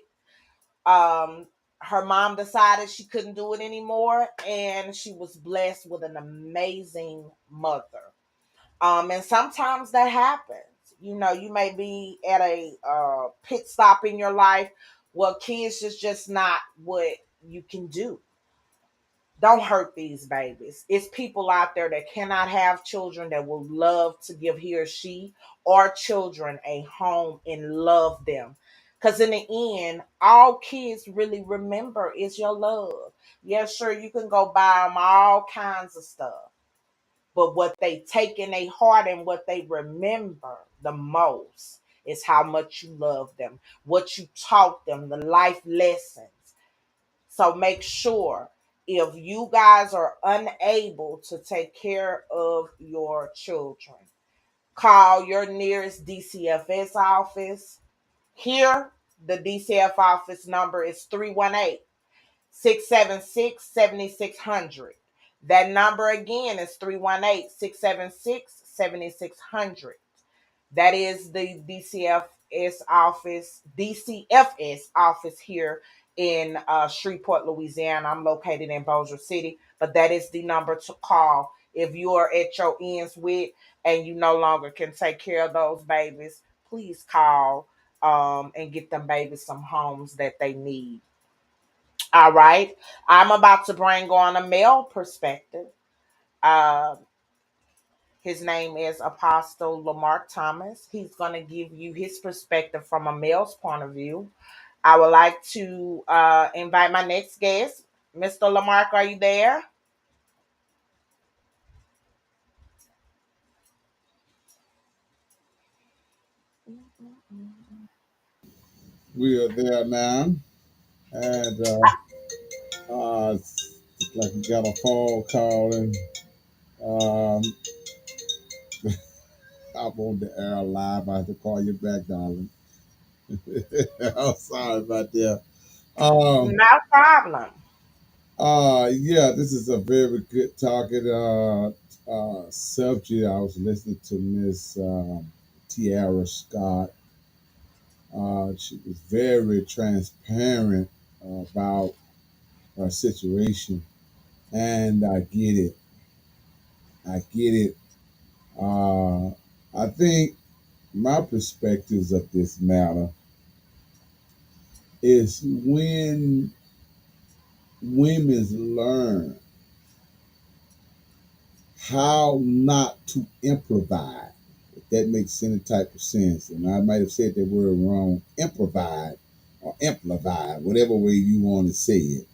Her mom decided she couldn't do it anymore, and she was blessed with an amazing mother. And sometimes that happens. You know, you may be at a pit stop in your life. Well, kids is just not what you can do. Don't hurt these babies. It's people out there that cannot have children that will love to give he or she or children a home and love them. Because in the end, all kids really remember is your love. Yeah, sure, you can go buy them all kinds of stuff. But what they take in their heart and what they remember the most is how much you love them, what you taught them, the life lessons. So make sure if you guys are unable to take care of your children, call your nearest DCFS office. Here, the DCF office number is 318-676-7600. That number again is 318-676-7600. That is the DCFS office here in Shreveport, Louisiana. I'm located in Bossier City, but that is the number to call if you are at your ends with and you no longer can take care of those babies. Please call and get them babies some homes that they need. All right. I'm about to bring on a male perspective. His name is Apostle Lamarck Thomas. He's going to give you his perspective from a male's point of view. I would like to invite my next guest. Mr. Lamarck, are you there? We are there now. And it's like we got a phone call and I'm on the air live. I have to call you back, darling. I'm sorry about that. No problem. Yeah, this is a very good talking subject. I was listening to Miss Tiara Scott. She was very transparent about her situation, and I get it. I get it. I think my perspectives of this matter is when women learn how not to improvise, if that makes any type of sense. And I might have said that word wrong, improvise or improvise, whatever way you want to say it.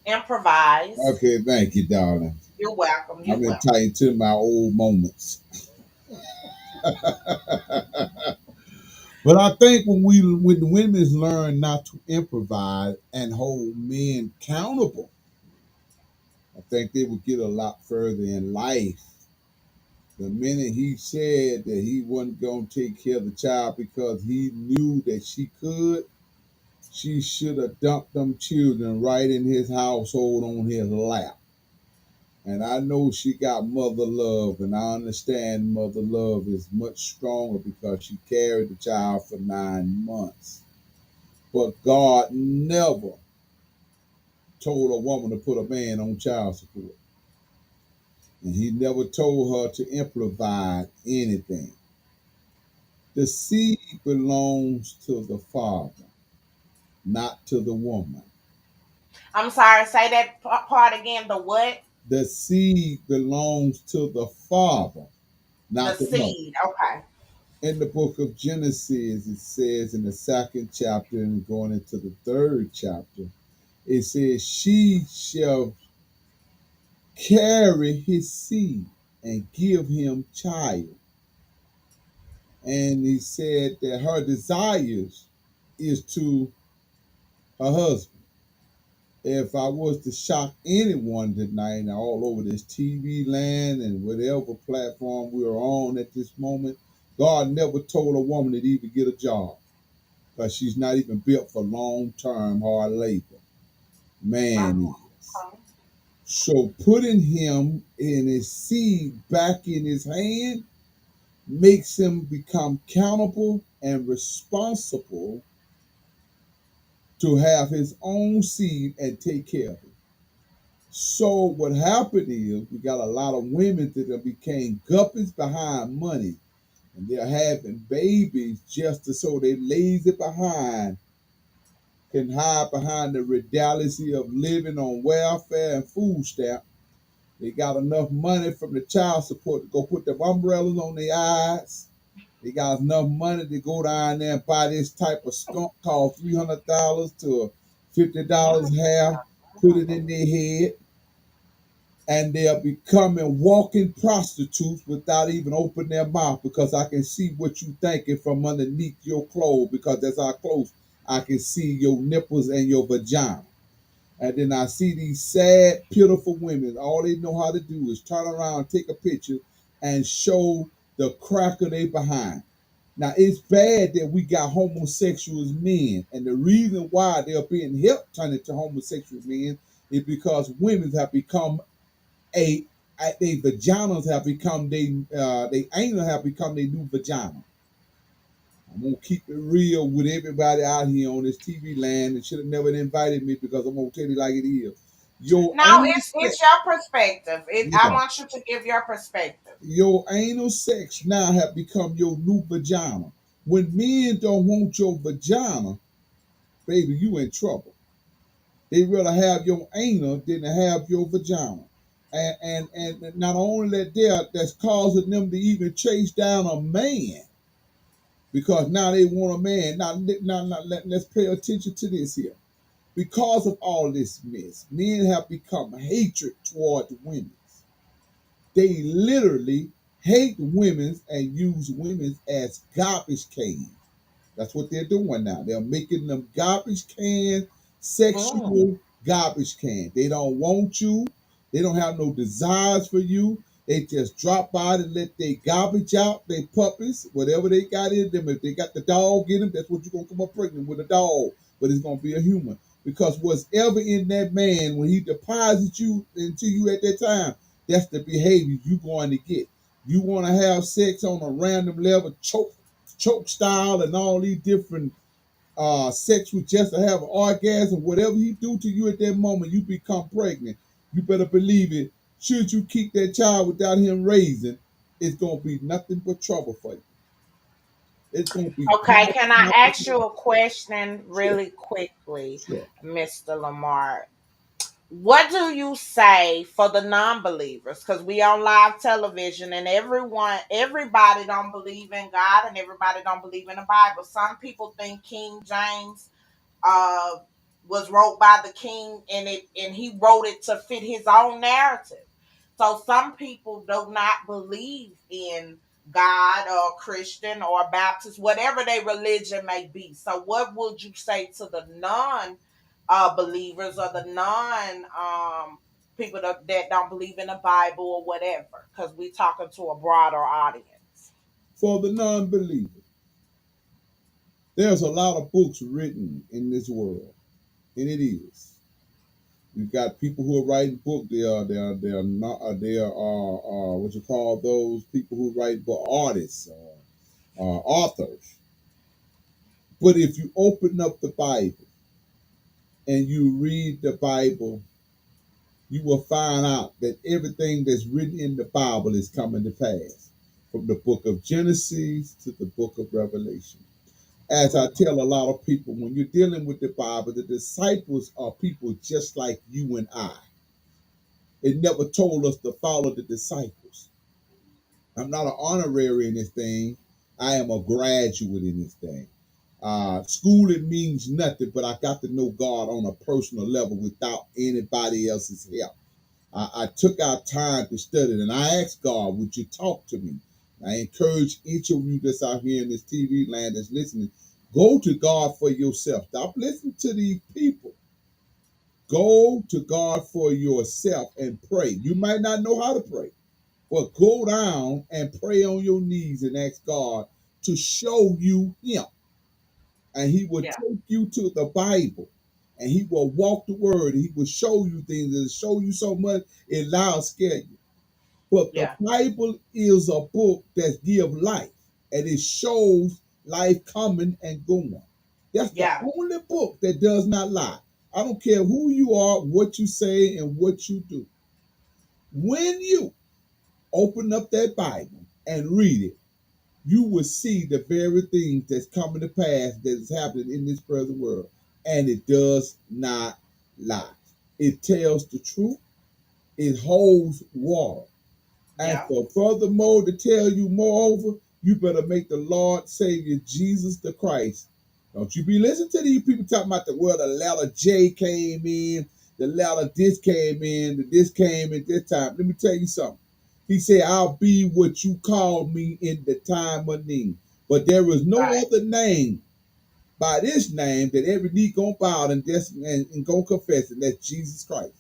Improvise. Okay, thank you, darling. You're welcome. I've been tied to my old moments. But I think when the women learn not to improvise and hold men accountable, I think they would get a lot further in life. The minute he said that he wasn't going to take care of the child because he knew that she could, she should have dumped them children right in his household on his lap. And I know she got mother love, and I understand mother love is much stronger because she carried the child for 9 months. But God never told a woman to put a man on child support. And he never told her to improvise anything. The seed belongs to the father, not to the woman. I'm sorry, say that part again. The what? The seed belongs to the father, not The the mother. seed. Okay. In the book of Genesis, it says in the 2nd chapter and going into the 3rd chapter, it says, she shall carry his seed and give him child. And he said that her desires is to her husband. If I was to shock anyone tonight all over this TV land and whatever platform we're on at this moment, God never told a woman to even get a job because she's not even built for long-term hard labor. Man is. So putting him in his seed back in his hand makes him become accountable and responsible to have his own seed and take care of it. So what happened is we got a lot of women that became guppies behind money, and they're having babies just to so they lazy behind can hide behind the reality of living on welfare and food stamp. They got enough money from the child support to go put them umbrellas on their eyes. They got enough money to go down there and buy this type of skunk called $300 to $50 hair, put it in their head, and they are becoming walking prostitutes without even opening their mouth because I can see what you thinking from underneath your clothes because that's how close I can see your nipples and your vagina. And then I see these sad, pitiful women. All they know how to do is turn around, take a picture, and show the crack of their behind. Now, it's bad that we got homosexuals men. And the reason why they're being helped turn into homosexual men is because women have become they vaginas have become they anal have become their new vagina. I'm gonna keep it real with everybody out here on this TV land and should have never invited me because I'm gonna tell you like it is. Your No, anal it's sex, your perspective. I yeah, want you to give your perspective. your anal sex now have become your new vagina. When men don't want your vagina, baby, you in trouble. They rather have your anal than to have your vagina. And not only that's causing them to even chase down a man because now they want a man. Let's pay attention to this here. Because of all this mess, men have become hatred toward women. They literally hate women and use women as garbage cans. That's what they're doing now. They're making them garbage can, sexual garbage can. They don't want you. They don't have no desires for you. They just drop by and let they garbage out, they puppies, whatever they got in them. If they got the dog in them, that's what you're going to come up pregnant with, a dog. But it's going to be a human Because whatever in that man, when he deposits you into you at that time, that's the behavior you're going to get. You want to have sex on a random level, choke style, and all these different sex with just to have an orgasm. Whatever he do to you at that moment, you become pregnant. You better believe it. Should you keep that child without him raising, it's gonna be nothing but trouble for you. It's gonna be Okay, can I nothing ask but you a question sure, really quickly, sure. Mr. Lamar? What do you say for the non-believers? Because we on live television and everybody don't believe in God and everybody don't believe in the Bible. Some people think King James uh was wrote by the king and he wrote it to fit his own narrative. So some people do not believe in God or Christian or Baptist, whatever their religion may be. So what would you say to the non believers or the non people that don't believe in the Bible or whatever? Because we're talking to a broader audience. For the non-believer, there's a lot of books written in this world, and it is. You've got people who are writing books. They are not they are what you call those people who write book artists, authors. But if you open up the Bible and you read the Bible, you will find out that everything that's written in the Bible is coming to pass, from the book of Genesis to the book of Revelation. As I tell a lot of people, when you're dealing with the Bible, the disciples are people just like you and I. It never told us to follow the disciples. I'm not an honorary in this thing. I am a graduate in this thing. Schooling means nothing, but I got to know God on a personal level without anybody else's help. I took out time to study it, and I asked God, would you talk to me? I encourage each of you that's out here in this TV land that's listening, go to God for yourself. Stop listening to these people. Go to God for yourself and pray. You might not know how to pray, but go down and pray on your knees and ask God to show you Him. And He will take you to the Bible, and He will walk the Word. He will show you things and show you so much it loud scare you. But the Bible is a book that gives life, and it shows life coming and going. That's the only book that does not lie. I don't care who you are, what you say, and what you do. When you open up that Bible and read it, you will see the very things that's coming to pass that is happening in this present world. And it does not lie. It tells the truth. It holds water. And for furthermore to tell you moreover, you better make the Lord Savior Jesus the Christ. Don't you be listening to these people talking about the word the letter J came in, the letter this came in, the this came in this time. Let me tell you something. He said, I'll be what you called me in the time of need. But there is no other name by this name that every knee gonna bow and gonna confess it. That's Jesus Christ.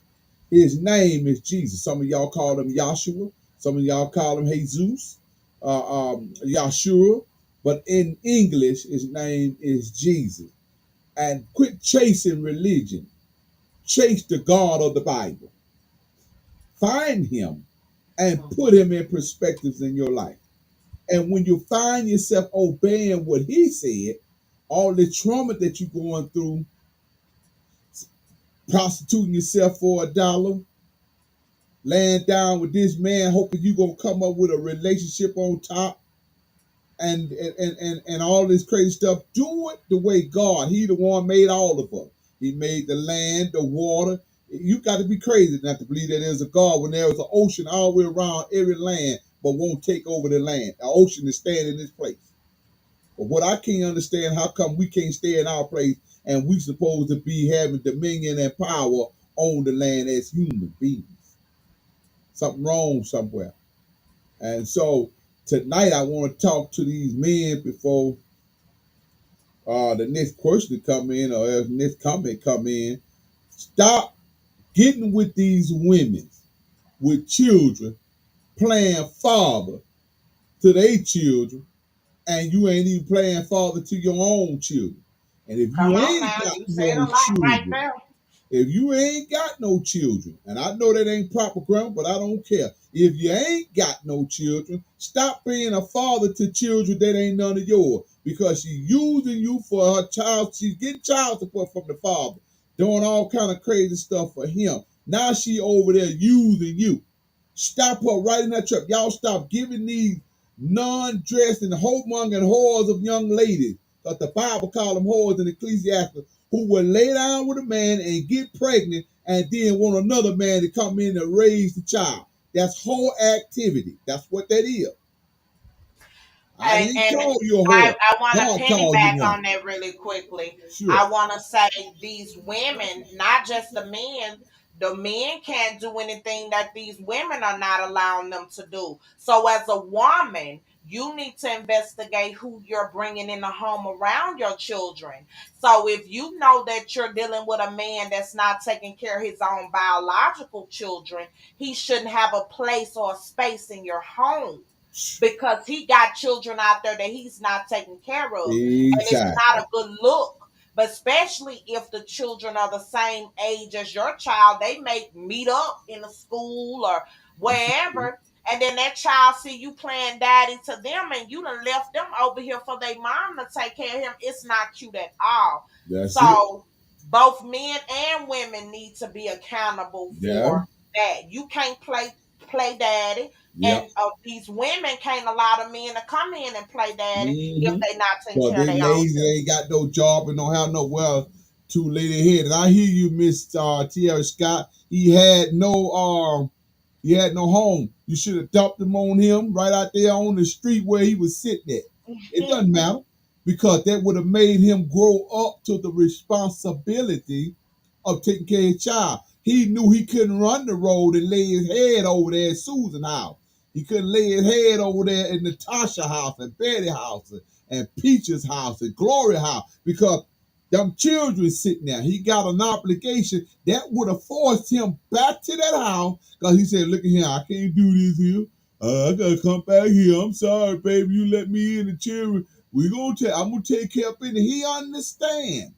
His name is Jesus. Some of y'all call him Yahshua. Some of y'all call him Jesus, Yahshua. But in English, his name is Jesus. And quit chasing religion. Chase the God of the Bible. Find him and put him in perspectives in your life. And when you find yourself obeying what he said, all the trauma that you're going through, prostituting yourself for $1, laying down with this man, hoping you're going to come up with a relationship on top, and all this crazy stuff, do it the way God, he the one made all of us. He made the land, the water. You got to be crazy not to believe that there's a God when there is an ocean all the way around every land, but won't take over the land. The ocean is staying in this place. But what I can't understand, how come we can't stay in our place and we supposed to be having dominion and power on the land as human beings? Something wrong somewhere. And so tonight I want to talk to these men before the next question come in or the next comment come in. Stop getting with these women with children, playing father to their children, and you ain't even playing father to your own children. And if Come you on ain't now, got you said a no lot right children, there. if you ain't got no children, and I know that ain't proper grammar, but I don't care. If you ain't got no children, stop being a father to children that ain't none of yours. Because she's using you for her child. She's getting child support from the father, doing all kind of crazy stuff for him. Now she over there using you. Stop her right in that trap. Y'all stop giving these non-dressed and homongering whores of young ladies. Because the Bible call them whores in Ecclesiastes, who will lay down with a man and get pregnant and then want another man to come in and raise the child. That's whole activity. That's what that is. I didn't And call you a whore. I want to God called you piggyback one. on that really quickly. Sure. I want to say these women, not just the men can't do anything that these women are not allowing them to do. So as a woman, you need to investigate who you're bringing in the home around your children. So if you know that you're dealing with a man that's not taking care of his own biological children, he shouldn't have a place or a space in your home, because he got children out there that he's not taking care of. And it's not Exactly. a good look. But especially if the children are the same age as your child, they may meet up in a school or wherever. And then that child see you playing daddy to them, and you done left them over here for their mom to take care of him. It's not cute at all. That's it. So both men and women need to be accountable Yeah. for that. You can't play daddy. Yep. And these women can't allow the men to come in and play daddy if Mm-hmm. they not taking So care of they their own. lazy, they ain't got no job and don't have no well to lay their head. And I hear you, Miss Tierra Scott. He had no home. You should have dumped him on him right out there on the street where he was sitting at. It doesn't matter, because that would have made him grow up to the responsibility of taking care of his child. He knew he couldn't run the road and lay his head over there at Susan's house. He couldn't lay his head over there in Natasha's house and Betty's house and Peach's house and Gloria's house, because them children sitting there. He got an obligation that would have forced him back to that house, because he said, look at here, I can't do this here. I gotta come back here. I'm sorry, baby. You let me in, the children. I'm gonna take care of it. And he understand.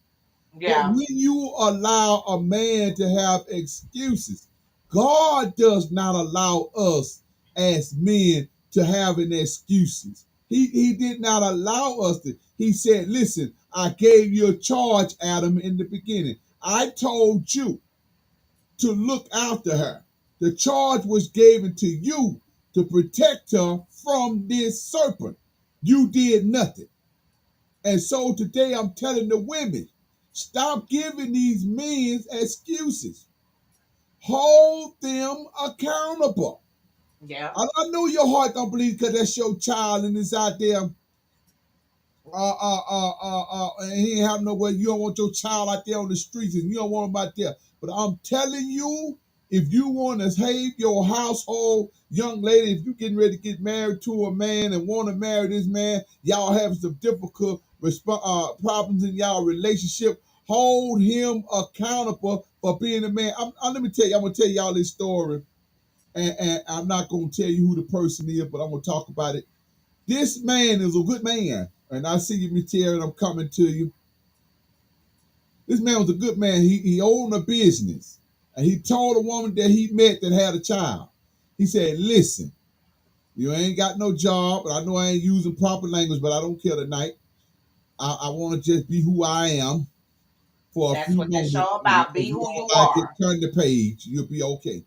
But Yeah. when you allow a man to have excuses, God does not allow us as men to have an excuses. He did not allow us to. He said, listen, I gave you a charge, Adam, in the beginning. I told you to look after her. The charge was given to you to protect her from this serpent. You did nothing. And so today I'm telling the women, stop giving these men excuses. Hold them accountable. Yeah. I know your heart don't believe because that's your child and it's out there. And he ain't have nowhere. You don't want your child out there on the streets, and you don't want him out there. But I'm telling you, if you want to save your household, young lady, if you're getting ready to get married to a man and want to marry this man, y'all having some difficult problems in y'all relationship, hold him accountable for being a man. Let me tell you, I'm going to tell y'all this story, and I'm not going to tell you who the person is, but I'm going to talk about it. This man is a good man. And I see you, Miss Terry, and I'm coming to you. This man was a good man. He owned a business. And he told a woman that he met that had a child. He said, listen, you ain't got no job. And I know I ain't using proper language, but I don't care tonight. I want to just be who I am for a That's few what that moments. show And about. if Be you who you don't like it, are. turn the page. You'll be okay.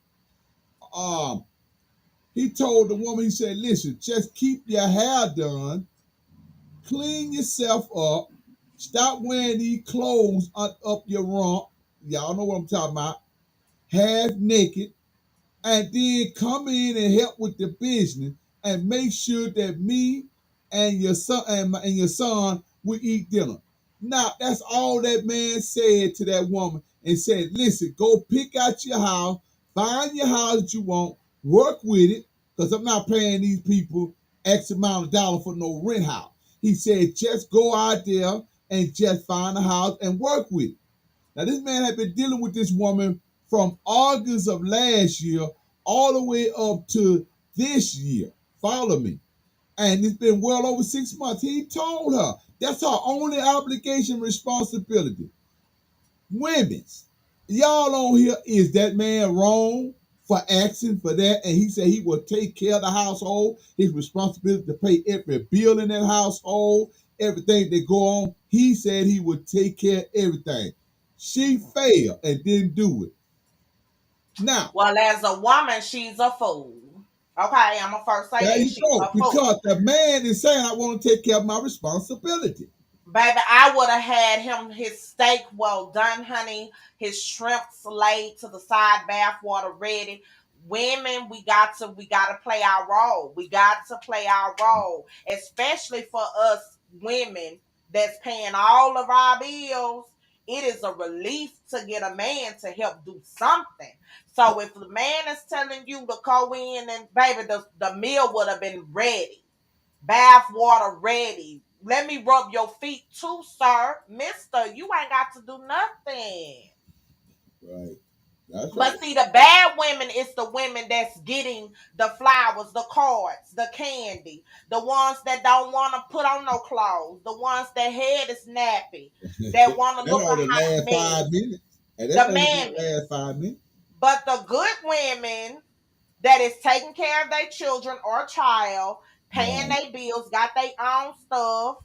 He told the woman, he said, listen, just keep your hair done. Clean yourself up. Stop wearing these clothes up your rump. Y'all know what I'm talking about. Half naked. And then come in and help with the business and make sure that me and your son and your son will eat dinner. Now, that's all that man said to that woman, and said, listen, go pick out your house, find your house that you want, work with it, because I'm not paying these people X amount of dollars for no rent house. He said, just go out there and just find a house and work with it. Now, this man had been dealing with this woman from August of last year all the way up to this year. Follow me. And it's been well over 6 months. He told her That's our only obligation, responsibility. Women's. Y'all on here, is that man wrong for asking for that? And he said he will take care of the household, his responsibility to pay every bill in that household, everything that go on. He said he would take care of everything. She failed and didn't do it. Now, well, as a woman, she's a fool. Okay, I'm gonna first say there that you she's go. a fool. Because the man is saying, I want to take care of my responsibility. Baby, I would have had him his steak well done, honey. His shrimp laid to the side, bath water ready. Women, we gotta play our role. We got to play our role, especially for us women that's paying all of our bills. It is a relief to get a man to help do something. So if the man is telling you to go in and baby, the meal would have been ready, bath water ready. Let me rub your feet too, sir. Mister, you ain't got to do nothing. Right. That's right. But see, the bad women is the women that's getting the flowers, the cards, the candy, the ones that don't want to put on no clothes, the ones that head is nappy, that want to That look a only hot last mess. 5 minutes. And that's The only gonna mammy. last 5 minutes. But the good women that is taking care of their children or child, paying Right. their bills, got their own stuff,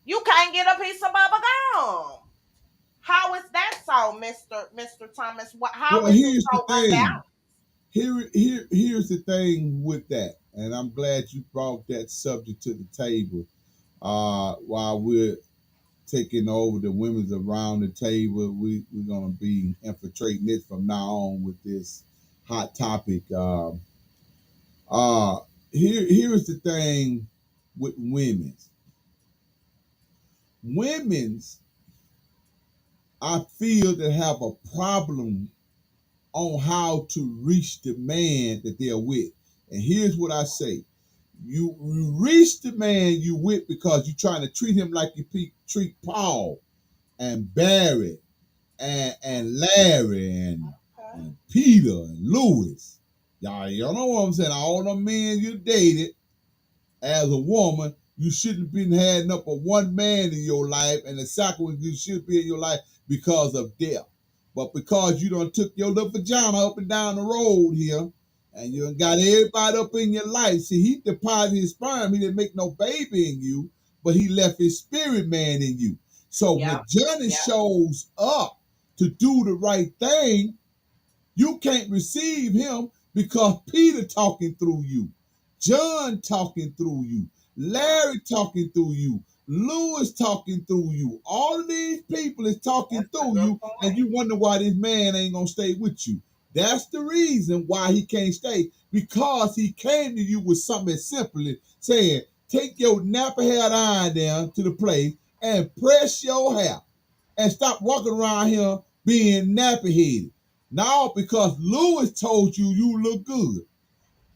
you can't get a piece of bubble gum. How is that so, Mr. Thomas? How Well, is it here's the so thing. unbalanced? Here's the thing with that, and I'm glad you brought that subject to the table. While we're taking over the women's around the table, we're gonna be infiltrating it from now on with this hot topic. Uh, here's the thing with women's. Women's, I feel that have a problem on how to reach the man that they're with. And here's what I say. You reach the man you with because you're trying to treat him like you treat Paul and Barry and Larry and Peter and Lewis. Y'all know what I'm saying? All the men you dated as a woman, you shouldn't be had up of one man in your life, and the second one you should be in your life because of death. But because you done took your little vagina up and down the road here, and you done got everybody up in your life. See, he deposited his sperm. He didn't make no baby in you, but he left his spirit man in you. So when Johnny shows up to do the right thing, you can't receive him because Peter talking through you, John talking through you, Larry talking through you, Lewis talking through you. All of these people is talking through you, and you wonder why this man ain't gonna stay with you. That's the reason why he can't stay, because he came to you with something as simple as saying, take your napper hair iron down to the place and press your hair and stop walking around here being nappy headed. Now, because Lewis told you look good.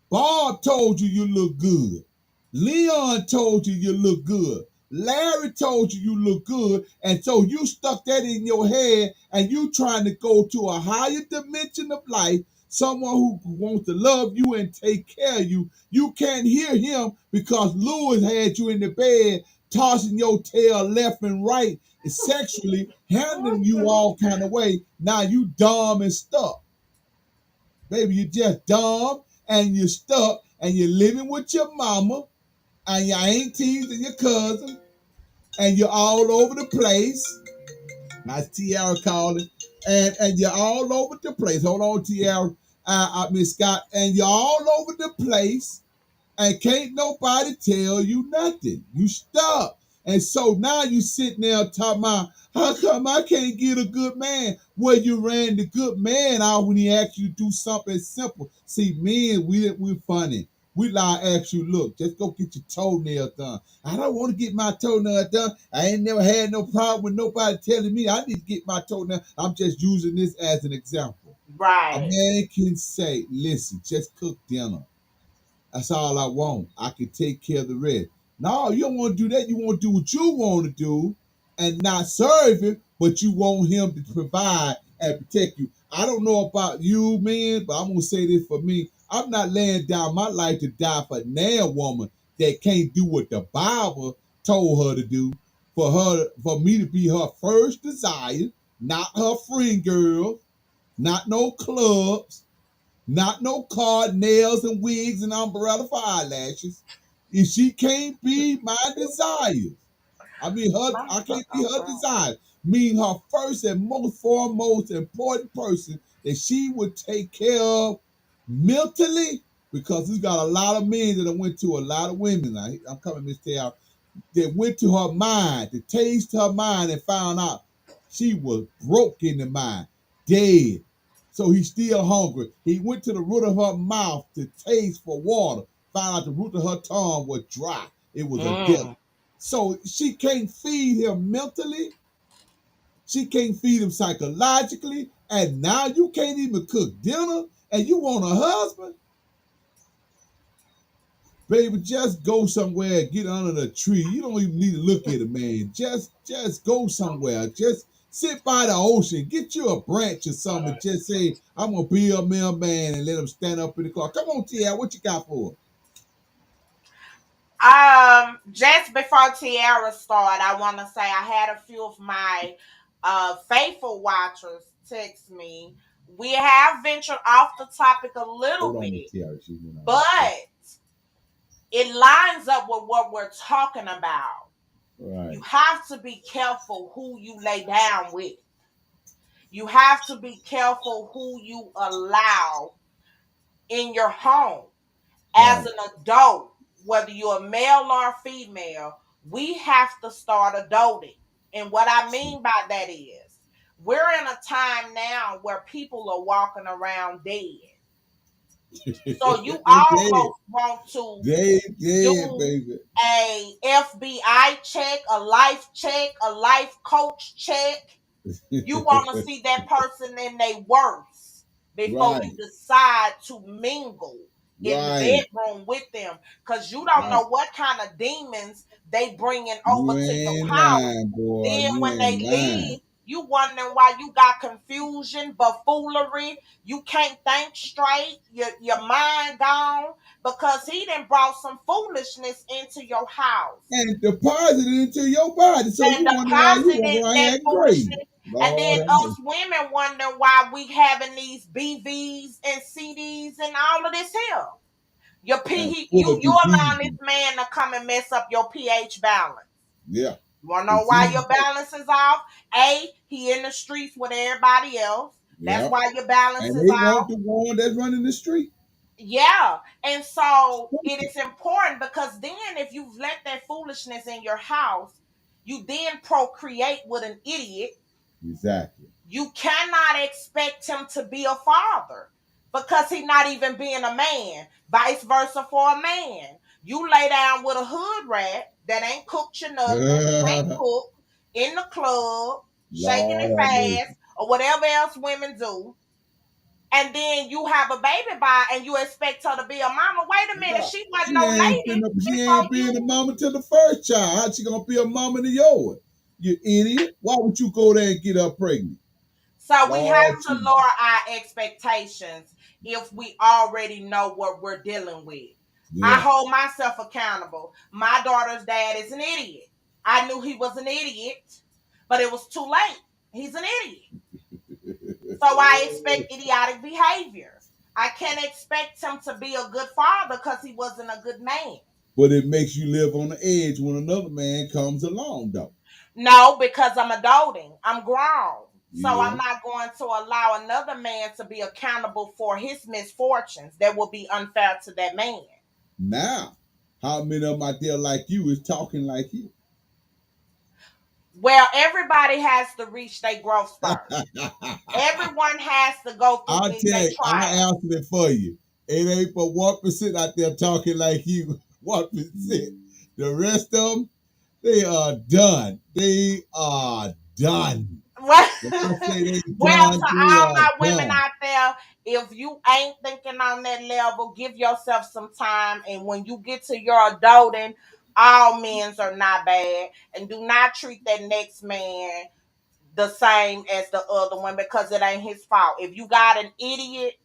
Bob told you look good. Leon told you look good. Larry told you look good. And so you stuck that in your head and you trying to go to a higher dimension of life, someone who wants to love you and take care of you. You can't hear him because Lewis had you in the bed tossing your tail left and right and sexually handling you all kind of way. Now you dumb and stuck. Baby, you just dumb and you're stuck and you're living with your mama and your aunties and your cousin and you're all over the place. That's Tiara calling. And you're all over the place. Hold on, Tiara, Miss Scott. And you're all over the place and can't nobody tell you nothing. You stuck. And so now you sitting there talking about, how come I can't get a good man? Well, you ran the good man out when he asked you to do something simple. See, men, we're funny. We like ask you, look, just go get your toenail done. I don't want to get my toenail done. I ain't never had no problem with nobody telling me I need to get my toenail. I'm just using this as an example. Right. A man can say, listen, just cook dinner. That's all I want. I can take care of the rest. No, you don't want to do that. You want to do what you want to do and not serve him, but you want him to provide and protect you. I don't know about you, man, but I'm going to say this for me. I'm not laying down my life to die for a woman that can't do what the Bible told her to do. for me to be her first desire, not her friend girl, not no clubs, not no card nails and wigs and umbrella for eyelashes. If she can't be my desire, I can't be her desire. Mean her first and most foremost important person that she would take care of mentally, because he's got a lot of men that I went to, a lot of women. I'm coming, Miss Taylor, that went to her mind, to taste her mind and found out she was broke in the mind, dead. So he's still hungry. He went to the root of her mouth to taste for water, found out the root of her tongue was dry. It was a desert. So she can't feed him mentally. She can't feed him psychologically. And now you can't even cook dinner and you want a husband? Baby, just go somewhere and get under the tree. You don't even need to look at a man. Just go somewhere. Just sit by the ocean. Get you a branch or something. And just say, I'm gonna be a mailman, and let him stand up in the car. Come on, Tia, what you got for Just before Tiara started, I want to say I had a few of my faithful watchers text me. We have ventured off the topic a little Hold on, bit, Tiara. but it lines up with what we're talking about. Right. You have to be careful who you lay down with. You have to be careful who you allow in your home. As an adult, whether you're a male or a female, we have to start adulting. And what I mean by that is, we're in a time now where people are walking around dead. So you almost want to do baby. a FBI check, a life coach check. You want to see that person in their worst before you decide to mingle in the bedroom with them, because you don't know what kind of demons they bringing over to your house. Then when they leave, you wondering why you got confusion, buffoonery. You can't think straight. Your mind gone because he done brought some foolishness into your house And deposited into your body. So you wonder why you walk around that acting crazy. foolishness. And then us women wonder why we having these BVs and CDs and all of this here. Your you allowing this man to come and mess up your pH balance. Yeah. You wanna know why your balance is off? He in the streets with everybody else. That's why your balance and is they off. want the one that's running the street. Yeah. And so it is important, because then if you've let that foolishness in your house, you then procreate with an idiot. Exactly. You cannot expect him to be a father because he's not even being a man. Vice versa for a man. You lay down with a hood rat that ain't cooked you nothing, ain't cooked in the club, shaking it fast, or whatever else women do. And then you have a baby by and you expect her to be a mama. Wait a minute, she wasn't no lady. She ain't being a mama to the first child. How she gonna be a mama to yours? You idiot. Why would you go there and get her pregnant? So we have to lower our expectations if we already know what we're dealing with. Yeah. I hold myself accountable. My daughter's dad is an idiot. I knew he was an idiot, but it was too late. He's an idiot. So I expect idiotic behavior. I can't expect him to be a good father because he wasn't a good man. But it makes you live on the edge when another man comes along, though. No, because I'm adulting. I'm grown. So I'm not going to allow another man to be accountable for his misfortunes. That will be unfair to that man. Now, how many of them out there like you is talking like you? Well, everybody has to reach their growth spurt. Everyone has to go through I'll tell you, I answered it for you. It ain't but 1% out there talking like you. 1%. The rest of them, they are done. They are done. Well, to all my women out there, if you ain't thinking on that level, give yourself some time. And when you get to your adulting, all men are not bad. And do not treat that next man the same as the other one, because it ain't his fault. If you got an idiot,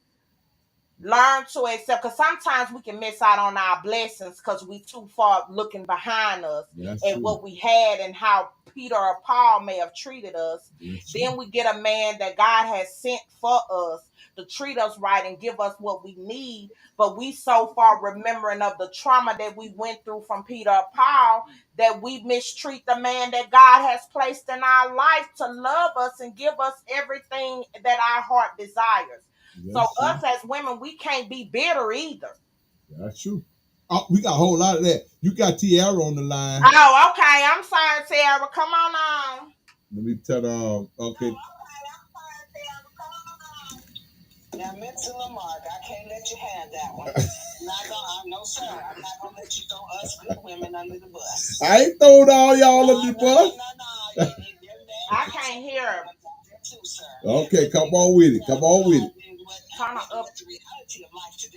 Learn to accept, because sometimes we can miss out on our blessings because we too far looking behind us at what we had and how Peter or Paul may have treated us. Then we get a man that God has sent for us to treat us right and give us what we need. But we so far remembering of the trauma that we went through from Peter or Paul that we mistreat the man that God has placed in our life to love us and give us everything that our heart desires. So us as women, we can't be bitter either. That's true. Oh, we got a whole lot of that. You got Tiara on the line. Oh, okay. I'm sorry, Tiara. Come on. Let me tell her. Okay. Now, Mr. Lamarck, I can't let you have that one. No, sir. I'm not gonna let you throw us good women under the bus. I ain't throwing all y'all under the bus. No. I can't hear her. Okay, come on with it. Come on with it. Turn her up.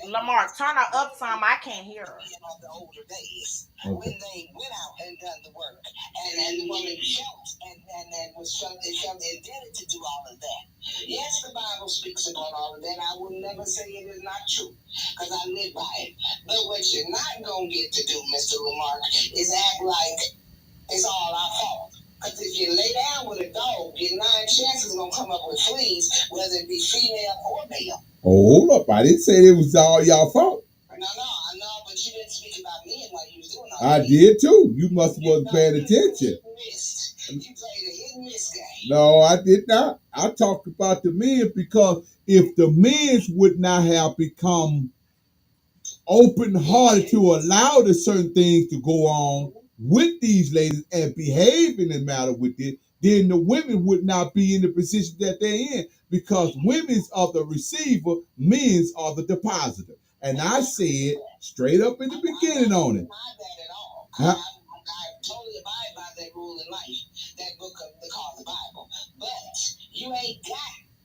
Lamar, turn her up some. I can't hear her. The older days, when they went out and done the work, and the woman felt and was felt indebted to do all of that. Yes, the Bible speaks about all of that. I will never say it is not true, because I live by it. But what you're not gonna get to do, Mr. Lamarck, is act like it's all our fault. Because if you lay down with a dog, your 9 chances gonna come up with fleas, whether it be female or male. Oh, hold up. I didn't say it was all y'all fault. No, but you didn't speak about men while you was doing all I did too. You must have wasn't paying attention. You played a hit and miss game. No, I did not. I talked about the men because if the men would not have become open-hearted to allow the certain things to go on with these ladies and behave in the matter with it, then the women would not be in the position that they're in, because women's are the receiver, men's are the depositor. And I said straight up in the beginning on it. I totally abide by that rule in life, that book called the Bible. But you ain't got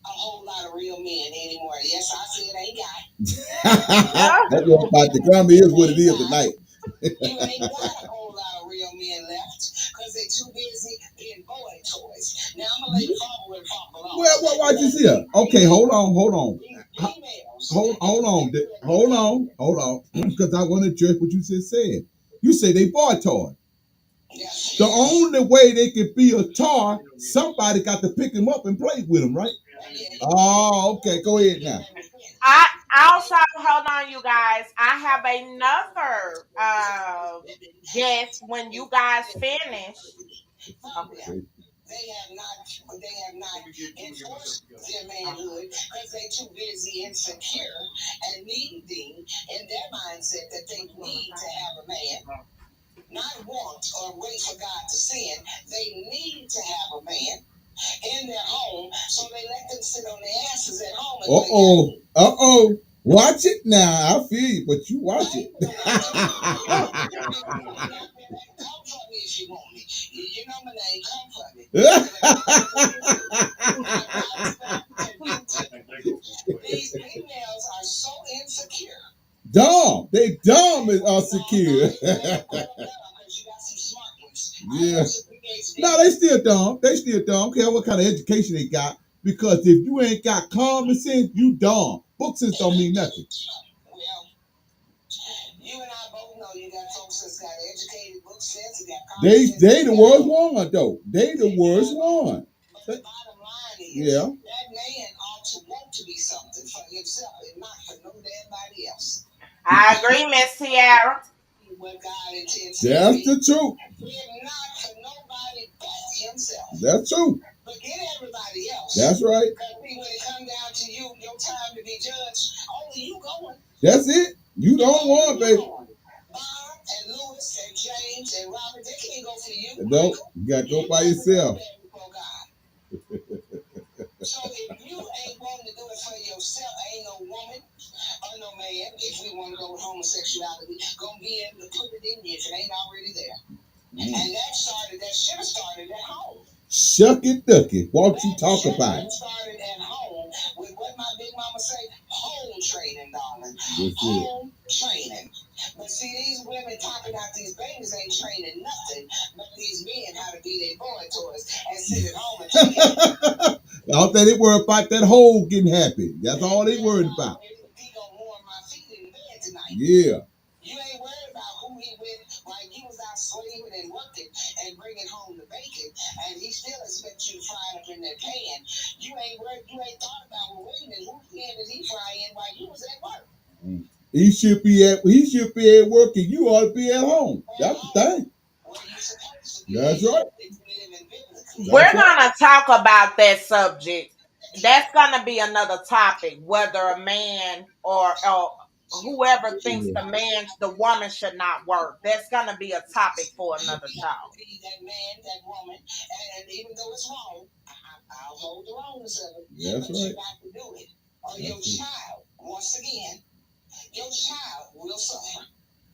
a whole lot of real men anymore. Yes, I said ain't got. That's what about the grammar is what it is tonight. You ain't got a whole lot of real men left because they too busy being boy toys. Now I'm gonna let you follow where follow belongs. Well, watch this here. Okay, hold on. Hold on, because I want to address what you just said. You say they boy toy. The only way they can be a toy, somebody got to pick him up and play with him, right? Oh, okay. Go ahead now. I also, hold on, you guys. I have another guess when you guys finish. Okay. They have not enforced their manhood because they too busy insecure and needing in their mindset that they need to have a man. Not want or wait for God to send. They need to have a man in their home, so they let them sit on their asses at home. And Watch it now. I feel you, but you watch it. Come for me if you want me. You know my name. Come for me. These females are so insecure. Dumb. They dumb and insecure. Yeah. No, they still dumb. They still dumb. I don't care what kind of education they got. Because if you ain't got common sense, you dumb. Book sense don't mean nothing. Well, you and I both know you got folks that's got educated book sense and got common sense. They the worst one though. They the worst one. But the bottom line is, yeah, that man ought to want to be something for himself and not for no damn body else. I agree, Miss Tiara. What God intends that's the truth. Not for nobody but himself. That's true. Forget everybody else. That's right. Because when it comes down to you, your time to be judged, only you going. That's it. You don't want, baby. Bob and Lewis and James and Robert, they can't go for you. No, you got to go by yourself. So if you ain't wanting to do it for yourself, ain't no woman or no man, if we want to go with homosexuality, gonna be able to put it in you if it ain't already there. And that should have started at home. Shuck it, duck it. Won't you talk about it? Started at home with what my big mama say, home training, darling. That's home training. But see, these women talking out these babies ain't training nothing but these men how to be their boy toys and sit at home and take it. All that they worry about that hole getting happy. That's all they worried about. He gonna Yeah. You ain't worried about who he with, like he was out slaving and working and bringing home the bacon, and he still expects you to fry it up in that pan. You ain't worried, you ain't thought about, well, wait a minute, whose pan did he fry in while you was at work? He should be at work and you ought to be at home. That's the thing. That's right. We're gonna talk about that subject. That's gonna be another topic, whether a man or whoever thinks the woman should not work. That's gonna be a topic for another show. That man, that woman, and even though it's wrong, I'll hold the wrongness of it. That's but right. You got to do it, or your child, once again, your child will suffer.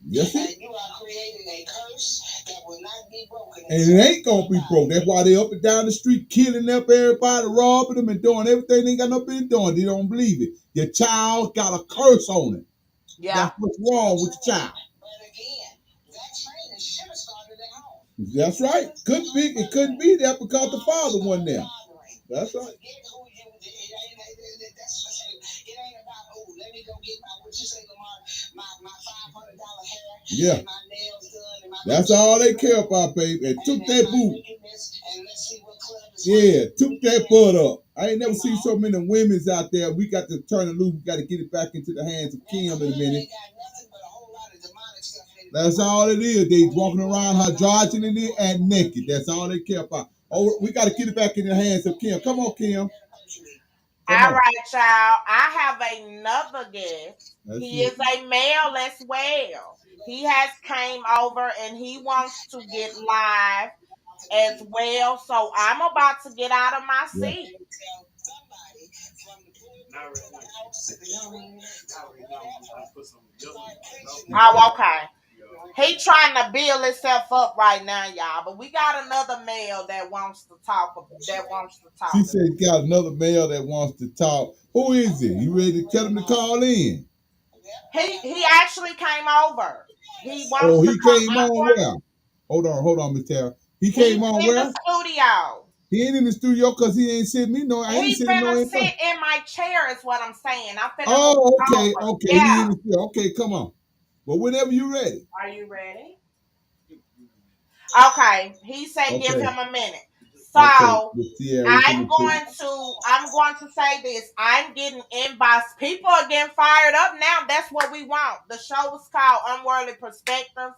Yes, and you are creating a curse that will not be broken. And it ain't gonna be broke. That's why they up and down the street killing up everybody, robbing them, and doing everything they ain't got no business doing. They don't believe it. Your child got a curse on it. Yeah. That's what's wrong with your child. But again, that training should have started at home. That's right. It couldn't be there because the father wasn't there. That's right. It ain't about, oh, let me go get what you say, Lamar, my $500 hair, Yeah. and my nails done, and my That's all they care about, baby. And took that boot. And let's see what club is took that butt up. I ain't never seen so many women's out there. We got to turn it loose. We got to get it back into the hands of Kim in a minute. That's all it is. They walking around androgyny and naked. That's all they care about. Oh, we got to get it back in the hands of Kim. Come on, Kim. All right, y'all. I have another guest. He is a male as well. He has came over and he wants to get live as well. So I'm about to get out of my seat. Oh, okay. He trying to build himself up right now, y'all. But we got another male that wants to talk. She said he got another male that wants to talk. Who is it? You ready to tell him to call in? He actually came over. He wants Oh, he to come. came on where? Hold on, Miss Tara. He came on where? In the studio. He ain't in the studio because he ain't sitting me no. I ain't He sitting no finna info. sit in my chair is what I'm saying. I'm finna Oh, okay, over. okay. Yeah. He in the studio. Okay, come on. Well, whenever you ready. Are you ready? Okay. He said give him a minute. So I'm going to say this. I'm getting inbox. People are getting fired up now. That's what we want. The show is called Unworldly Perspectives,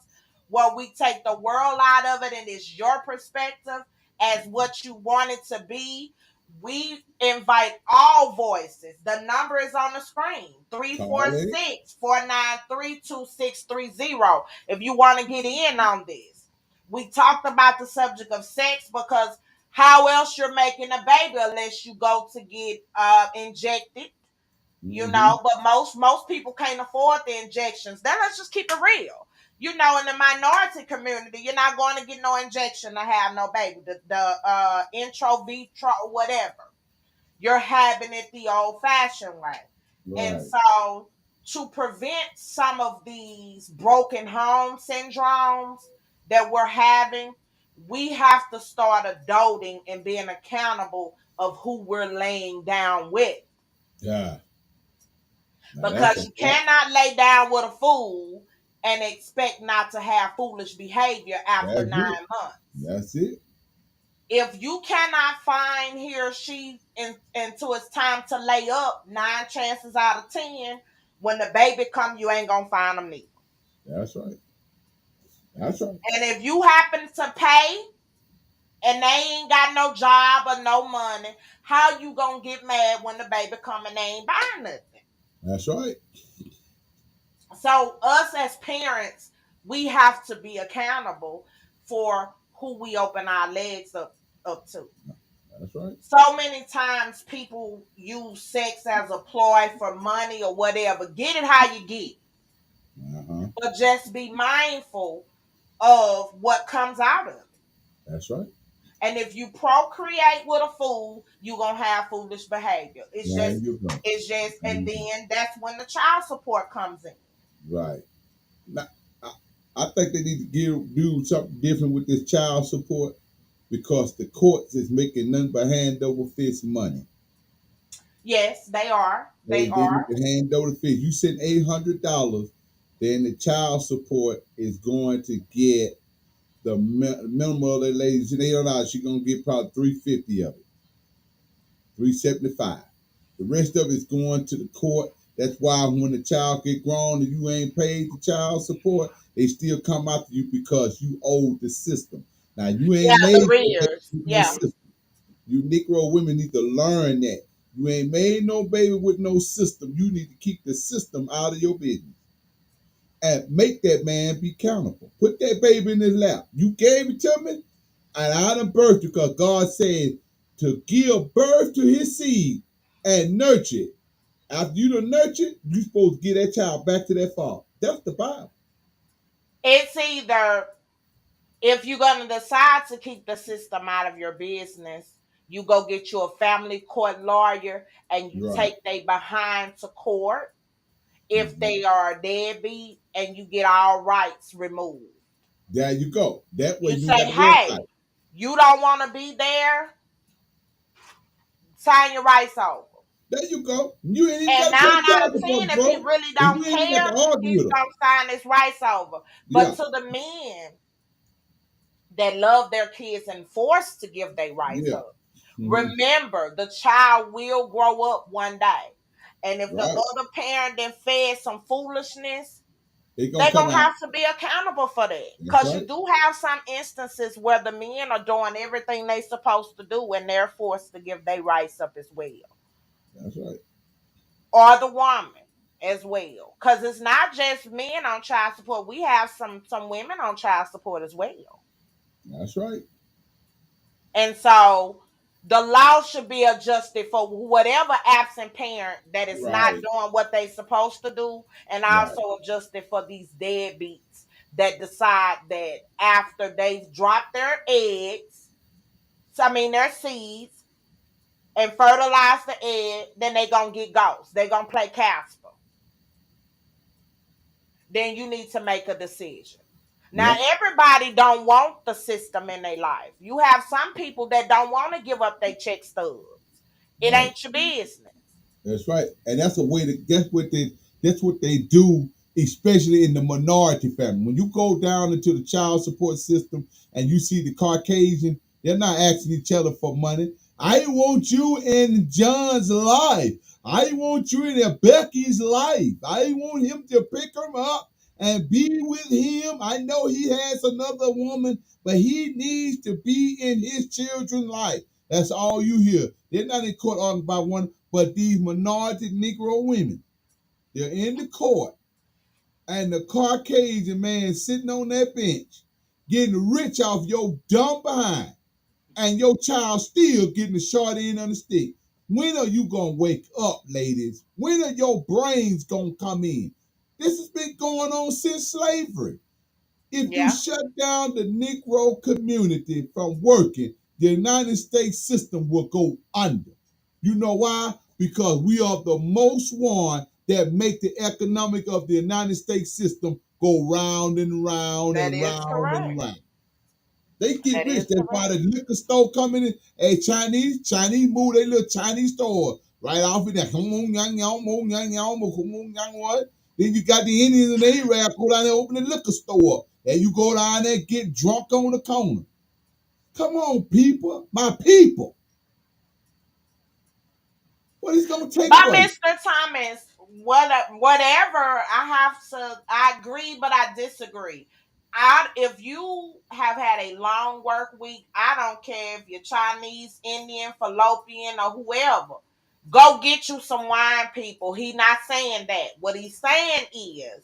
where we take the world out of it and it's your perspective as what you want it to be. We invite all voices. The number is on the screen. 346-493-2630. If you want to get in on this. We talked about the subject of sex because how else you're making a baby unless you go to get injected, you know, but most people can't afford the injections. Then let's just keep it real. You know, in the minority community, you're not going to get no injection to have no baby. The intro, vitro, whatever. You're having it the old-fashioned way. Right. And so to prevent some of these broken home syndromes that we're having, we have to start adulting and being accountable of who we're laying down with. Yeah. Now, because you cannot lay down with a fool and expect not to have foolish behavior after 9 months. That's it. If you cannot find he or she until it's time to lay up, 9 chances out of 10, when the baby come, you ain't gonna find them neither. That's right. That's right. And if you happen to pay and they ain't got no job or no money, how you gonna get mad when the baby come and they ain't buying nothing? That's right. So us as parents, we have to be accountable for who we open our legs up to. That's right. So many times people use sex as a ploy for money or whatever. Get it how you get. But just be mindful of what comes out of it. That's right. And if you procreate with a fool, you're going to have foolish behavior. It's just, and then that's when the child support comes in. Right. Now, I think they need to do something different with this child support because the courts is making nothing but hand over fist money. Yes, they are. They need to hand over fist. You send $800 then the child support is going to get the minimum of the ladies. $800. She's gonna get probably $350 of it, $375. The rest of it's going to the court. That's why when the child get grown and you ain't paid the child support, they still come after you because you owe the system. Now you Yeah, ain't the made no baby rears. with no Yeah. system. You Negro women need to learn that. You ain't made no baby with no system. You need to keep the system out of your business. And make that man be accountable. Put that baby in his lap. You gave it to me, and I done birthed it because God said to give birth to his seed and nurture it. After you done nurture it, you supposed to give that child back to that father. That's the Bible. It's either if you're gonna decide to keep the system out of your business, you go get you a family court lawyer and you Right. take they behind to court if they are a deadbeat and you get all rights removed. There you go. That way You you ain't got say, to worry about hey, it. you don't want to be there, sign your rights over. There you go. You ain't even And got to pay 9 out of child 10, support, if he bro. really And don't you ain't even got care, to argue he's with them. gonna sign his rights over. But Yeah. to the men that love their kids and forced to give their rights Yeah. up, remember the child will grow up one day. And if the Right. other parent then fed some foolishness, They gonna they're come gonna out. have to be accountable for that. That's Because you right. do have some instances where the men are doing everything they supposed to do and they're forced to give their rights up as well. That's right. Or the woman as well. Because it's not just men on child support. We have some women on child support as well. That's right. And so the law should be adjusted for whatever absent parent that is not Right. doing what they supposed to do, and Right. also adjusted for these deadbeats that decide that after they've dropped their eggs, their seeds, and fertilize the egg, then they gonna get ghosts. They gonna play Casper. Then you need to make a decision. Now, Yep. everybody don't want the system in their life. You have some people that don't want to give up their check stubs. It Right. ain't your business. That's right. And that's a way to that's what they do, especially in the minority family. When you go down into the child support system and you see the Caucasian, they're not asking each other for money. I want you in John's life. I want you in Becky's life. I want him to pick him up and be with him. I know he has another woman, but he needs to be in his children's life. That's all you hear. They're not in court arguing about one, but these minority Negro women, they're in the court, and the Caucasian man sitting on that bench, getting rich off your dumb behind, and your child still getting the short end of the stick. When are you gonna wake up, ladies? When are your brains gonna come in? This has been going on since slavery. If you Yeah. shut down the Negro community from working, the United States system will go under. You know why? Because we are the most one that make the economic of the United States system go round and round That and is round and correct. round. They get That is rich. That's why correct. the liquor store coming in. Hey, Chinese move their little Chinese store right off of there. What? Then you got the Indians and the Arabs go down there open the liquor store. And you go down there get drunk on the corner. Come on, people. My people. What is going to take But place? Mr. Thomas, whatever, I agree, but I disagree. If you have had a long work week, I don't care if you're Chinese, Indian, Fallopian, or whoever. Go get you some wine, people. He's not saying that. What he's saying is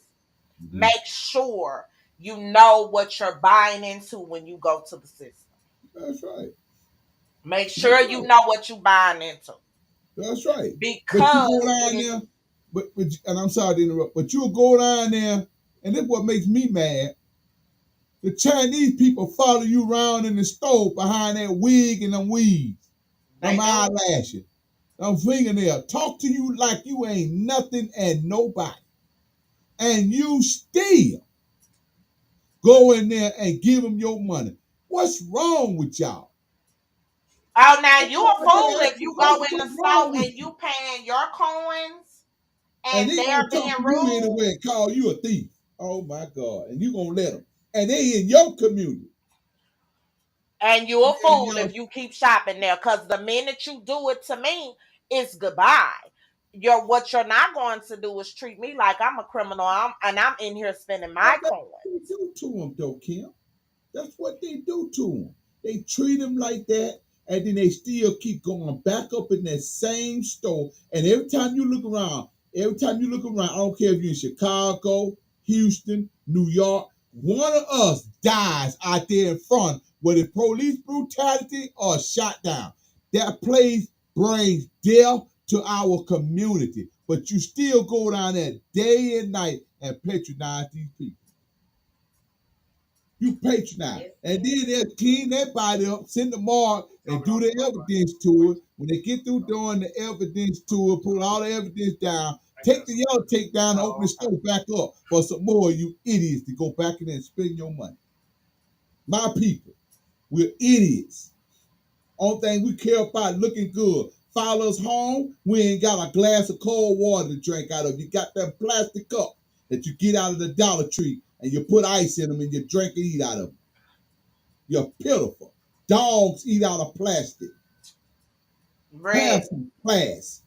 make sure you know what you're buying into when you go to the system. That's right. Make That's sure you right. know what you're buying into. That's right. But you go Because it down is. there, and I'm sorry to interrupt, but you'll go down there, and this what makes me mad. The Chinese people follow you around in the store behind that wig and them weeds, They them do. eyelashes, them fingernails. Talk to you like you ain't nothing and nobody. And you still go in there and give them your money. What's wrong with y'all? Oh, now That's you all a I fool gotta ask if the you go question. in the What's store wrong with and you? you paying your coins And and they they're gonna talk being to you rude. anyway and call you a thief. Oh my God. And you gonna let them. And they in your community. And you're a And fool y'all, if you keep shopping there. Because the minute you do it to me, it's goodbye. What you're not going to do is treat me like I'm a criminal. And I'm in here spending my that's coins. what they do to them, though, Kim. That's what they do to them. They treat them like that, and then they still keep going back up in that same store. And every time you look around, I don't care if you're in Chicago, Houston, New York, one of us dies out there in front, whether it's police brutality or shot down. That place brings death to our community. But you still go down there day and night and patronize these people. You patronize. And then they'll clean that body up, send the mark, and do the evidence to it. When they get through doing the evidence to it, put all the evidence down, take the yellow tape down and open the store back up for some more of you idiots to go back in there and spend your money. My people, we're idiots. Only thing we care about looking good. Follow us home, we ain't got a glass of cold water to drink out of. You got that plastic cup that you get out of the Dollar Tree and you put ice in them and you drink and eat out of them. You're pitiful. Dogs eat out of plastic. Have some class.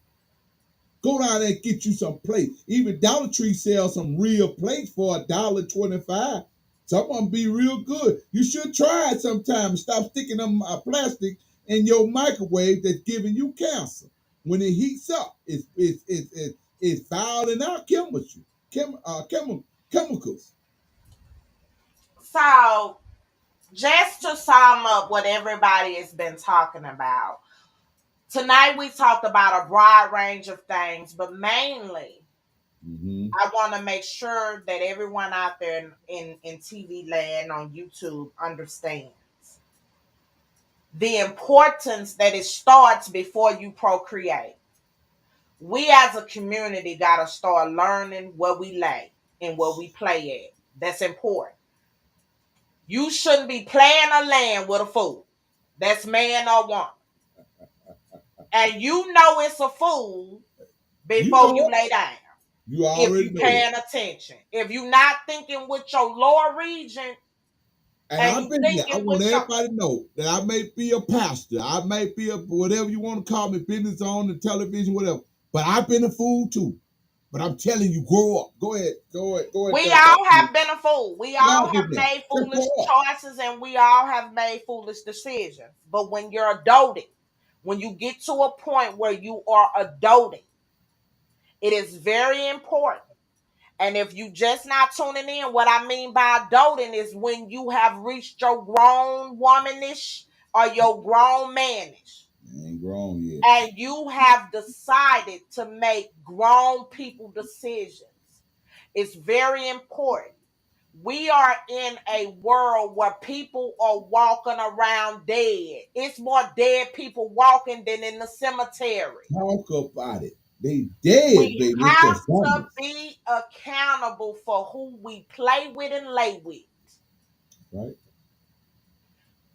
Go down there and get you some plates. Even Dollar Tree sells some real plates for $1.25. Some of them be real good. You should try it sometime. Stop sticking them plastic in your microwave that's giving you cancer. When it heats up, it's fouling out chemicals. So, just to sum up what everybody has been talking about, tonight we talked about a broad range of things, but mainly I want to make sure that everyone out there in TV land on YouTube understands the importance that it starts before you procreate. We as a community got to start learning where we lay and where we play at. That's important. You shouldn't be playing a land with a fool. That's man or woman. And you know it's a fool before you lay down. You If already you know paying it. attention. If you're not thinking with your lower region And and I've you been there. I thinking want with your everybody to know that I may be a pastor. I may be a whatever you want to call me, business on the television, whatever. But I've been a fool too. But I'm telling you, grow up. Go ahead. we all have been a fool. We all Y'all have been there. made Just foolish grow up. choices and we all have made foolish decisions. But when you're adulting, when you get to a point where you are adulting, it is very important. And if you just not tuning in, what I mean by adulting is when you have reached your grown womanish or your grown manish. Ain't grown yet. And you have decided to make grown people decisions. It's very important. We are in a world where people are walking around dead. It's more dead people walking than in the cemetery. Talk about it. They dead, We baby. It's have just to zombies. be accountable for who we play with and lay with. Right?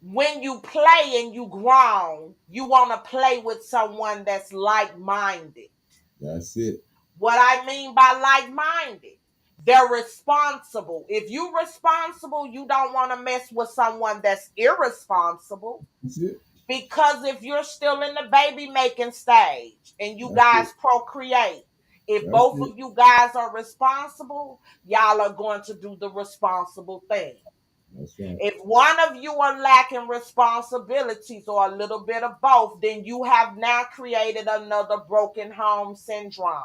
When you play and you grown, you want to play with someone that's like-minded. That's it. What I mean by like-minded, they're responsible. If you're responsible, you don't want to mess with someone that's irresponsible. That's it. Because if you're still in the baby making stage and you guys procreate, if That's both it. of you guys are responsible, y'all are going to do the responsible thing. That's right. If one of you are lacking responsibilities or a little bit of both, then you have now created another broken home syndrome.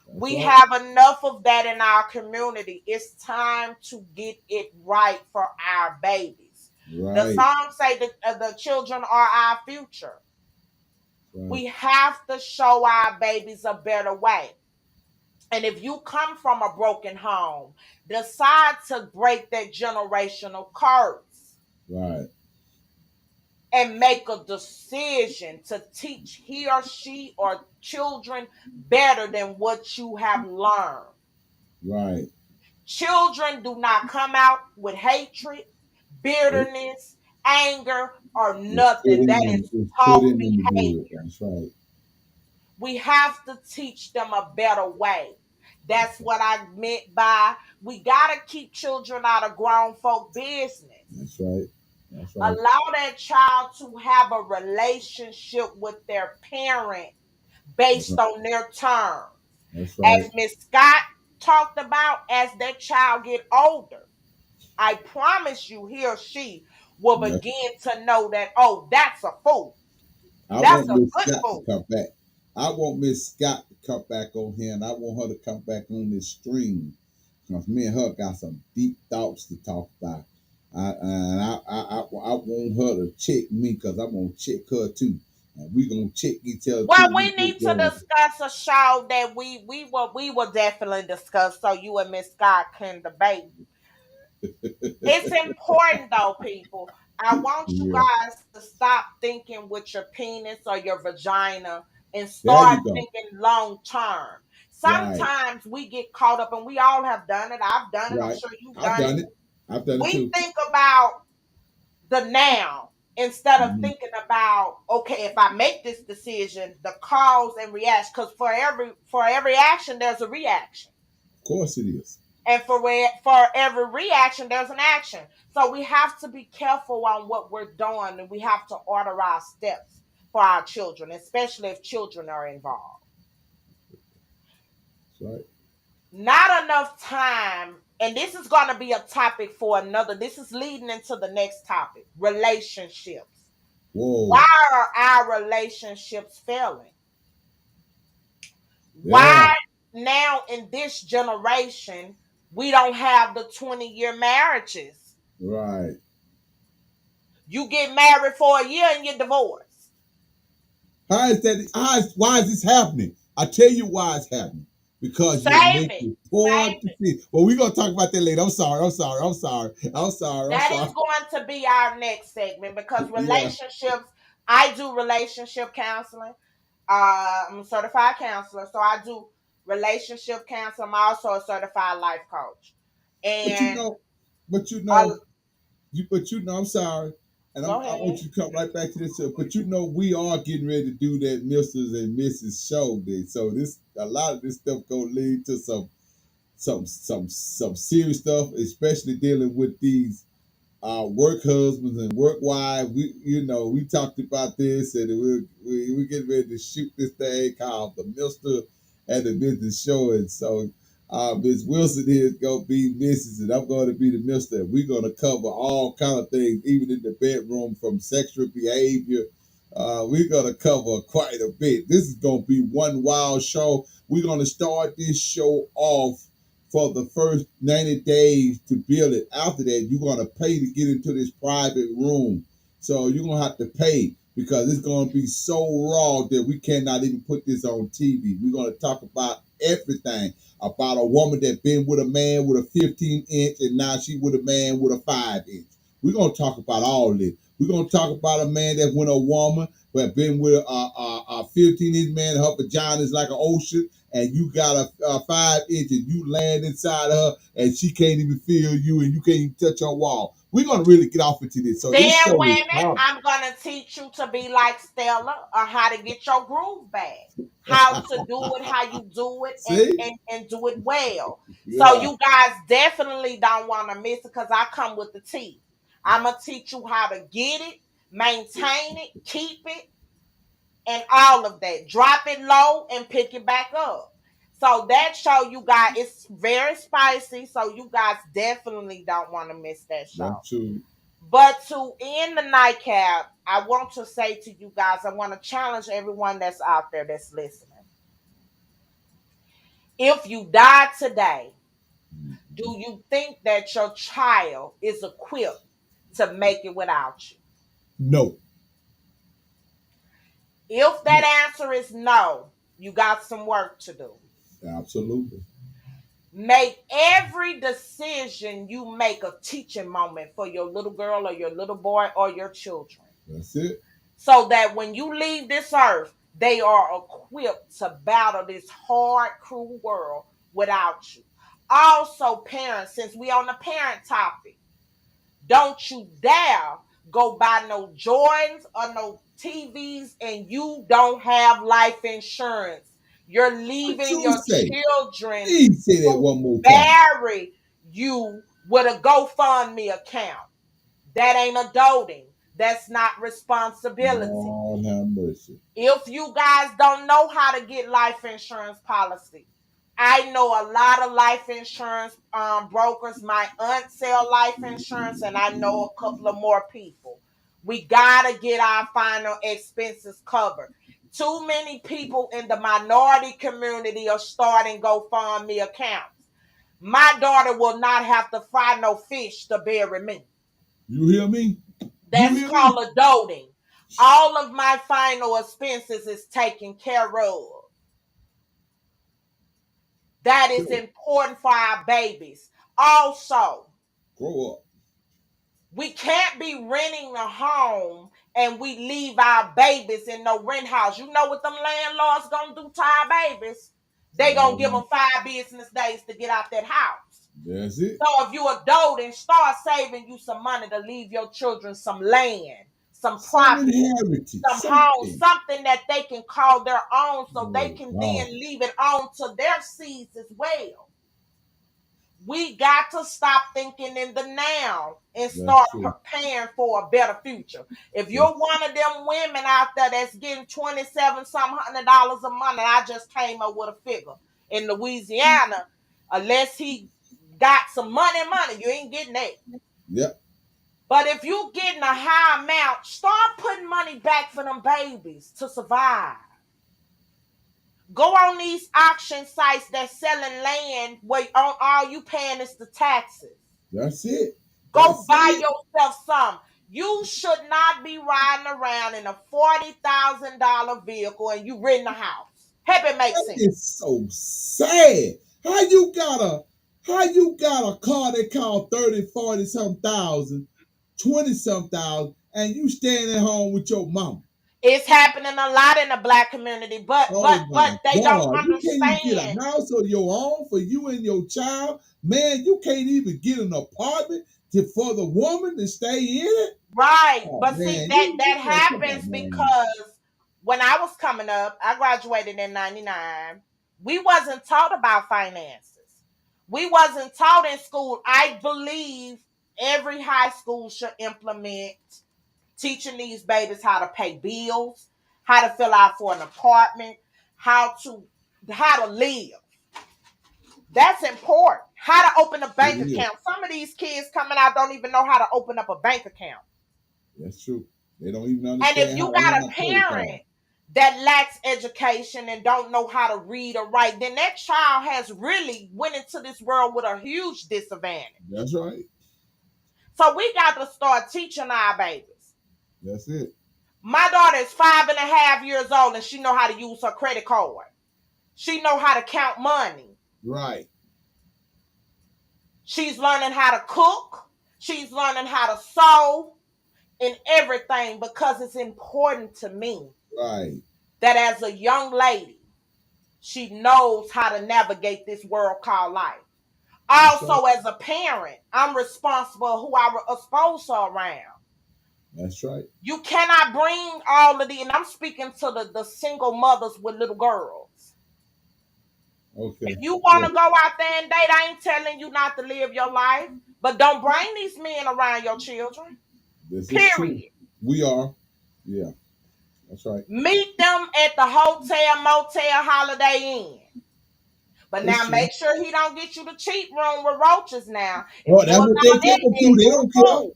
We have enough of that in our community. It's time to get it right for our babies. Right. The song say that the children are our future. Right. We have to show our babies a better way. And if you come from a broken home, decide to break that generational curse. Right. And make a decision to teach he or she or children better than what you have learned. Right. Children do not come out with hatred, bitterness, anger, or nothing. That is taught behavior. That's right. We have to teach them a better way. That's what I meant by we gotta keep children out of grown folk business. That's right. That's right. Allow that child to have a relationship with their parent based on their terms. That's As right. Miss Scott talked about, as that child get older, I promise you, he or she will Yeah. begin to know that, oh, that's a fool. I That's want a Miss good Scott to fool. come back. I want Miss Scott to come back on here, and I want her to come back on this stream. Because me and her got some deep thoughts to talk about. I want her to check me because I'm going to check her too. And we're going to check each other Well, too. we need to discuss a show that we will definitely discuss so you and Miss Scott can debate. It's important though, people. I want you Yeah. guys to stop thinking with your penis or your vagina and There start you go. thinking long term. Right. Sometimes we get caught up, and we all have done it. I've done it. I'm Right. sure you've I've done it. done it. I've done it We too. think about the now instead of Mhm. thinking about, okay, if I make this decision, the cause and reaction. Because for every action, there's a reaction. Of course it is. And for every reaction, there's an action. So we have to be careful on what we're doing, and we have to order our steps for our children, especially if children are involved. That's right. Not enough time, and this is going to be a topic for another. This is leading into the next topic: relationships. Whoa. Why are our relationships failing? Yeah. Why now in this generation we don't have the 20-year marriages? Right. You get married for a year and you're divorced. How is that? Why is this happening? I tell you why it's happening. Because you're Save it. making poor Save it. decisions. Well, we're gonna talk about that later. I'm sorry. I'm sorry. I'm sorry. I'm sorry. I'm That sorry. is going to be our next segment because Yeah. relationships, I do relationship counseling. I'm a certified counselor, so I do relationship counseling. I'm also a certified life coach. But you And know, but you uh, know, I'm sorry, and go I want ahead. you to come right back to this. But you know, we are getting ready to do that Mrs. and Mrs. show day. So a lot of this stuff gonna lead to some serious stuff, especially dealing with these work husbands and work wives. We talked about this, and we getting ready to shoot this thing called the Mister and the Business Show. And so Ms. Wilson here is gonna be Mrs. and I'm gonna be the Mister. We're gonna cover all kind of things, even in the bedroom, from sexual behavior. We're gonna cover quite a bit. This is gonna be one wild show. We're gonna start this show off for the first 90 days to build it. After that, you're going to pay to get into this private room. So you're going to have to pay because it's going to be so raw that we cannot even put this on TV. We're going to talk about everything about a woman that been with a man with a 15-inch and now she with a man with a 5-inch. We're going to talk about all this. We're going to talk about a man that with a woman but been with a 15-inch man. Her vagina is like an ocean, and you got a 5-inch, and you land inside her, and she can't even feel you, and you can't even touch her wall. We're gonna really get off into this. So this Then, show is women, powerful. I'm gonna teach you to be like Stella, or how to get your groove back, how to do it, how you do it, and See? and do it well. So Yeah, you guys definitely don't want to miss it because I come with the tea. I'm gonna teach you how to get it, maintain it, keep it, and all of that. Drop it low and pick it back up. So that show, you guys, it's very spicy. So you guys definitely don't want to miss that show. that's true. But to end the nightcap, I want to say to you guys, I want to challenge everyone that's out there that's listening. If you die today, do you think that your child is equipped to make it without you? No, If that answer is no, you got some work to do. absolutely. Make every decision you make a teaching moment for your little girl or your little boy or your children. That's it. So that when you leave this earth, they are equipped to battle this hard, cruel world without you. Also, parents, since we on the parent topic, don't you dare go buy no Jordans or no TVs and you don't have life insurance. You're leaving you your say? children Please say that to one more time. bury you with a GoFundMe account. That ain't adulting. That's not responsibility. Lord have mercy. If you guys don't know how to get life insurance policy, I know a lot of life insurance brokers. My aunt sell life insurance, and I know a couple of more people. We gotta get our final expenses covered. Too many people in the minority community are starting GoFundMe accounts. My daughter will not have to fry no fish to bury me. You hear me? That's called adulting. All of my final expenses is taken care of. That is important for our babies. Also, grow up. We can't be renting a home and we leave our babies in no rent house. You know what them landlords gonna do to our babies? They gonna give them 5 business days to get out that house. That's it. So if you adult and start saving you some money to leave your children some land, some property, some home, something that they can call their own, so they can then leave it on to their seeds as well. We got to stop thinking in the now and start preparing for a better future. If you're one of them women out there that's getting $27 some $100 a month, and I just came up with a figure in Louisiana, unless he got some money, you ain't getting that. Yep. But if you getting a high amount, start putting money back for them babies to survive. Go on these auction sites that's selling land where all you paying is the taxes. That's it. Go buy yourself some. You should not be riding around in a $40,000 vehicle and you renting a house. Help it make sense. It's so sad. How you got a car that cost 30, 40 some thousand, 20 some thousand, and you staying at home with your mama? It's happening a lot in the Black community, but they don't understand. You can't even get a house of your own for you and your child. Man, you can't even get an apartment for the woman to stay in it. Right. But see, that happens because when I was coming up, I graduated in 99. We wasn't taught about finances. We wasn't taught in school. I believe every high school should implement teaching these babies how to pay bills, how to fill out for an apartment, how to live. That's important. How to open a bank account. Some of these kids coming out don't even know how to open up a bank account. That's true. They don't even understand. And if you got a parent that lacks education and don't know how to read or write, then that child has really went into this world with a huge disadvantage. That's right. So we got to start teaching our babies. That's it. My daughter is 5.5 years old and she know how to use her credit card. She know how to count money. Right. She's learning how to cook. She's learning how to sew and everything because it's important to me. Right. That as a young lady, she knows how to navigate this world called life. Also, as a parent, I'm responsible who I expose her around. That's right. You cannot bring all of the, and I'm speaking to the single mothers with little girls. Okay. If you want to go out there and date, I ain't telling you not to live your life, but don't bring these men around your children. Period. We are. Yeah. That's right. Meet them at the hotel, motel, Holiday Inn. But now make sure he don't get you the cheap room with roaches now. Oh, that's what they take them to. They don't care.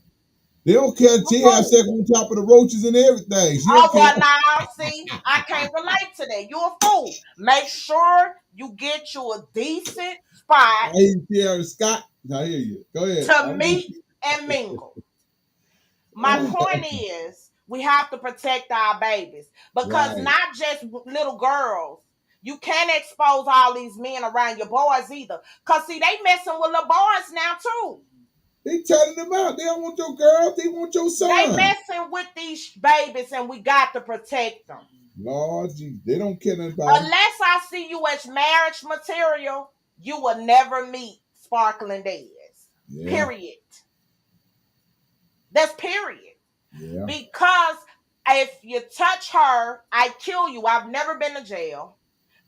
They don't care until you have sex on top of the roaches and everything. Oh, well, now, see, I can't relate to that. You a fool. Make sure you get you a decent spot. Hey, Scott. I hear you. Go ahead. To meet and mingle. My point is, we have to protect our babies. Because not just little girls. You can't expose all these men around your boys either. Because, see, they messing with little boys now, too. They telling them out. They don't want your girl. They want your son. They messing with these babies, and we got to protect them. Lord Jesus, they don't care nothing about Unless I see you as marriage material, you will never meet Sparkling Days. Yeah. Period. That's period. Yeah. Because if you touch her, I kill you. I've never been to jail.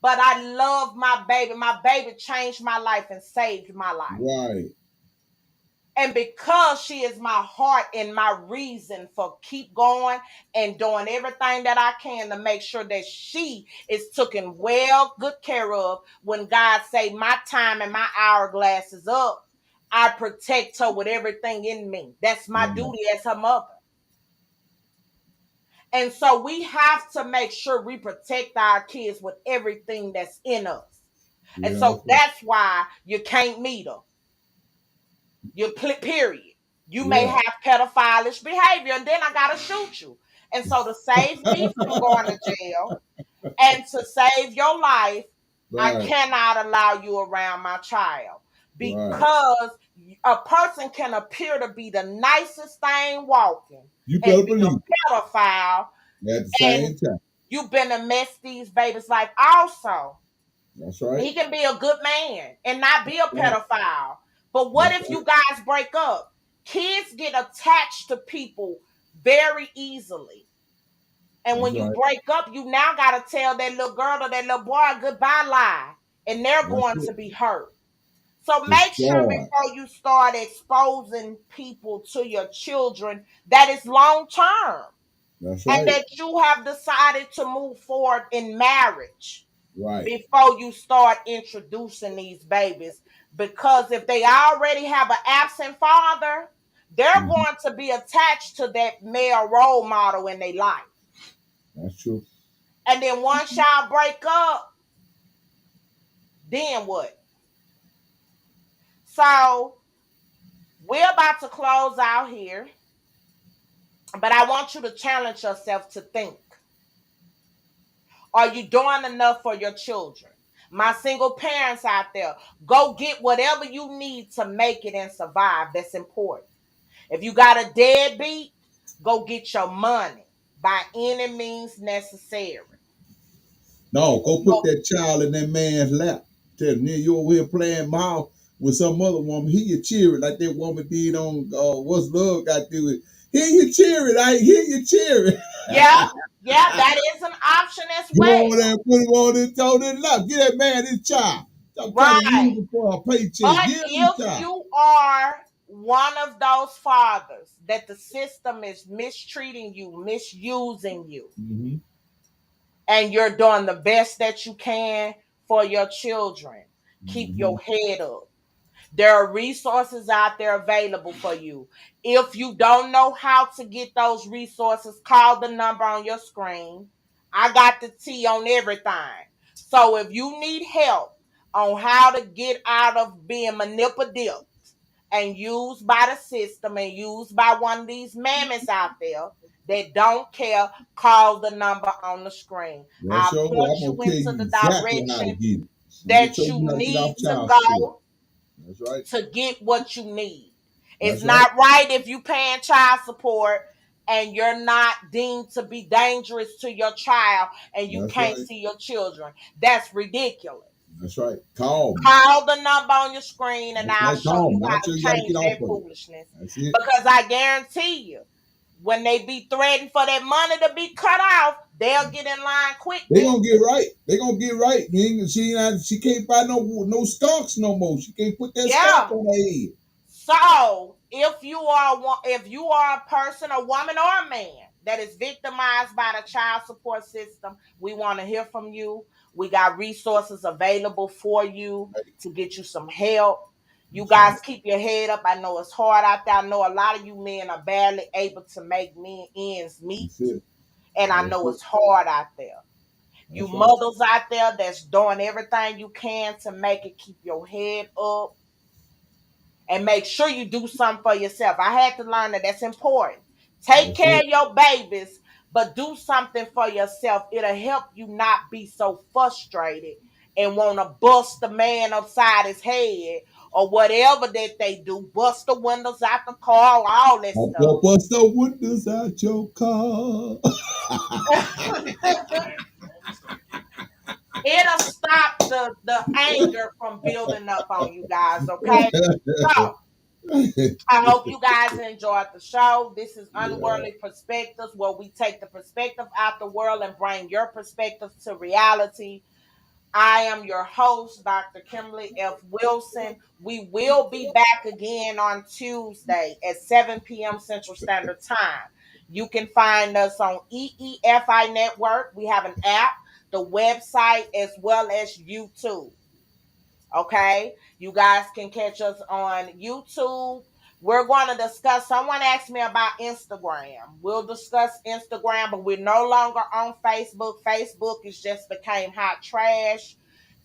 but I love my baby. My baby changed my life and saved my life. Right. And because she is my heart and my reason for keep going and doing everything that I can to make sure that she is taken good care of, when God say my time and my hourglass is up, I protect her with everything in me. That's my duty as her mother. And so we have to make sure we protect our kids with everything that's in us. And so that's why you can't meet her. Period. You may have pedophilish behavior, and then I gotta shoot you. And so to save me from going to jail and to save your life, I cannot allow you around my child. Because a person can appear to be the nicest thing walking You and better be believe a pedophile, at the same time. you've been to mess these babies' life also. That's right. He can be a good man and not be a Right. pedophile. But what if you guys break up? Kids get attached to people very easily. And when you break up, you now got to tell that little girl or that little boy goodbye lie. And they're going to be hurt. So make sure before you start exposing people to your children that it's long term. That's right. And that you have decided to move forward in marriage. Right. Before you start introducing these babies. Because if they already have an absent father, they're going to be attached to that male role model in their life. That's true. And then once y'all break up, then what? So we're about to close out here. But I want you to challenge yourself to think. Are you doing enough for your children? My single parents out there, go get whatever you need to make it and survive. That's important. If you got a deadbeat, go get your money by any means necessary. No, go put that child in that man's lap. Tell him, you over here playing mouth with some other woman. Hear you cheering like that woman did on What's Love Got to Do With. Hear you cheering. I hear you cheering. Yeah, that is an option as Go well. over there and put him on his lap. Get that man his child. Stop trying to use him for a paycheck. But Give him if his child. you are one of those fathers that the system is mistreating you, misusing you, and you're doing the best that you can for your children, keep your head up. There are resources out there available for you. If you don't know how to get those resources, call the number on your screen. I got the T on everything. So if you need help on how to get out of being manipulative and used by the system and used by one of these mammoths out there that don't care, call the number on the screen. I'll point you into the direction that you need to go. That's right. To get what you need. It's not right if you paying child support and you're not deemed to be dangerous to your child and you can't see your children. That's ridiculous. That's right. Call the number on your screen and I'll show you how to you change get that off foolishness. That's it. Because I guarantee you, when they be threatened for that money to be cut off, they'll get in line quick. They gonna get right. They gonna get right. She can't buy no skunks no more. She can't put that skunk on her head. So if you are a person, a woman, or a man that is victimized by the child support system, we want to hear from you. We got resources available for you to get you some help. You guys keep your head up. I know it's hard out there. I know a lot of you men are barely able to make ends meet. And I know it's hard out there. You mothers out there that's doing everything you can to make it, keep your head up. And make sure you do something for yourself. I had to learn that that's important. Take care of your babies, but do something for yourself. It'll help you not be so frustrated and want to bust the man upside his head or whatever that they do. Bust the windows out the car, all that stuff. Bust the windows out your car. It'll stop the anger from building up on you guys, okay? So, I hope you guys enjoyed the show. This is Unworldly Perspectives, where we take the perspective out the world and bring your perspective to reality. I am your host, Dr. Kimberly F. Wilson. We will be back again on Tuesday at 7 p.m. Central Standard Time. You can find us on EEFI Network. We have an app, the website, as well as YouTube. Okay, you guys can catch us on YouTube. We're going to discuss, someone asked me about Instagram. We'll discuss Instagram, but we're no longer on Facebook. Facebook is just became hot trash,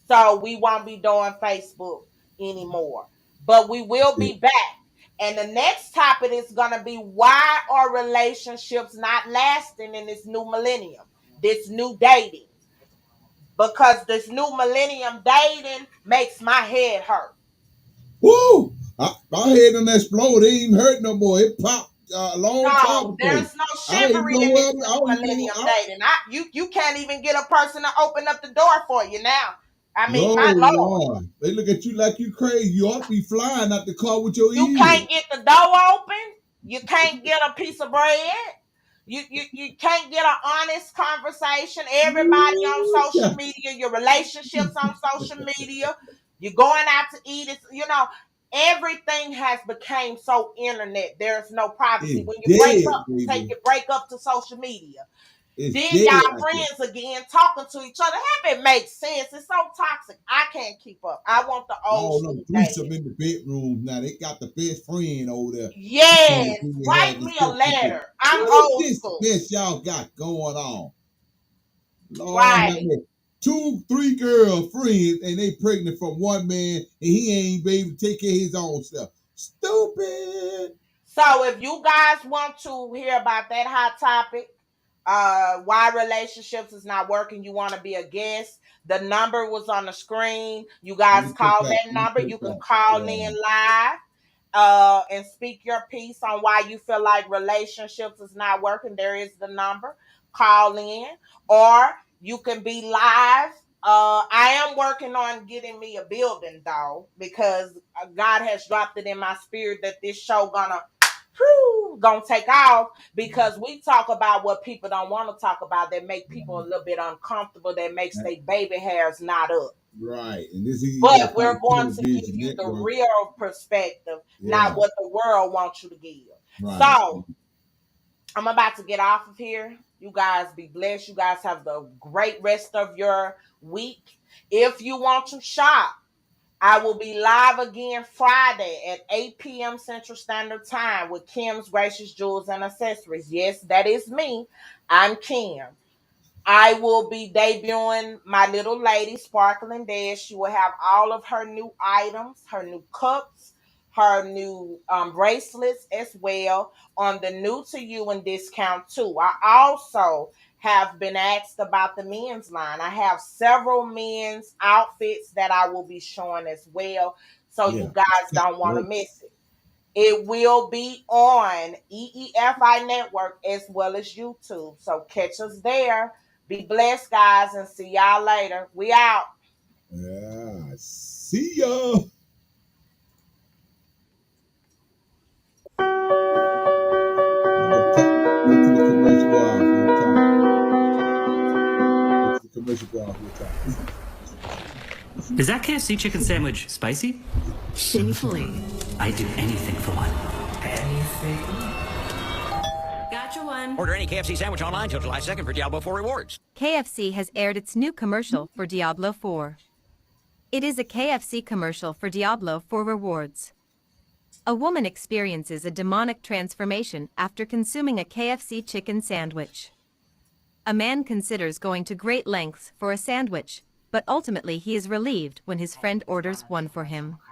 so we won't be doing Facebook anymore, but we will be back. And the next topic is going to be, why are relationships not lasting in this new millennium, this new dating? Because this new millennium dating makes my head hurt. Woo! My head done exploded. It ain't even hurt no more. It popped a long time No, ago. there's no I don't even chivalry know in where this I don't new even know. millennium dating. You can't even get a person to open up the door for you now. I mean, No, my lord. Lord. They look at you like you crazy. You ought to be flying out the car with your You ears. can't get the door open. You can't get a piece of bread. You can't get an honest conversation. Everybody on social media, your relationships on social media, you're going out to eat. It's, everything has become so internet. There's no privacy. It's When you break dead, up, you take baby. your break up to social media. It's Then dead y'all out there. friends again talking to each other. Have it make sense? It's so toxic. I can't keep up. I want the old All them school threesome dating. in the bedroom now. They got the best friend over there. Yes, Can you have write the me a sex with you? letter. I'm What is old this school. mess y'all got going on? Lord have Right. mercy. 2-3 girl friends and they pregnant from one man and he ain't be able to take care of his own stuff. Stupid. So if you guys want to hear about that hot topic, why relationships is not working, you want to be a guest, the number was on the screen. You Let guys me check call that. that Let me number. check You can that. call Yeah. in live and speak your piece on why you feel like relationships is not working. There is the number. Call in, or you can be live. I am working on getting me a building though, because God has dropped it in my spirit that this show gonna take off, because we talk about what people don't want to talk about, that make people a little bit uncomfortable, that makes their baby hairs not up. Right. And this is But EFI we're going to give Television you the Network. real perspective, Yeah. not what the world wants you to give. Right. So I'm about to get off of here. You guys be blessed. You guys have the great rest of your week. If you want to shop, I will be live again Friday at 8 p.m. Central Standard Time with Kim's Gracious Jewels and Accessories. Yes, that is me. I'm Kim. I will be debuting my little lady, Sparkling Dash. She will have all of her new items, her new cups, her new bracelets as well on the new to you and discount too. I also have been asked about the men's line. I have several men's outfits that I will be showing as well. So Yeah. you guys don't want to miss it. It will be on EEFI Network as well as YouTube. So catch us there. Be blessed, guys, and see y'all later. We out. Yeah. See ya. Is that KFC chicken sandwich spicy? Shamefully. I'd do anything for one. Gotcha one. Order any KFC sandwich online till July 2nd for Diablo 4 rewards. KFC has aired its new commercial for Diablo 4. It is a KFC commercial for Diablo 4 rewards. A woman experiences a demonic transformation after consuming a KFC chicken sandwich. A man considers going to great lengths for a sandwich, but ultimately he is relieved when his friend orders one for him.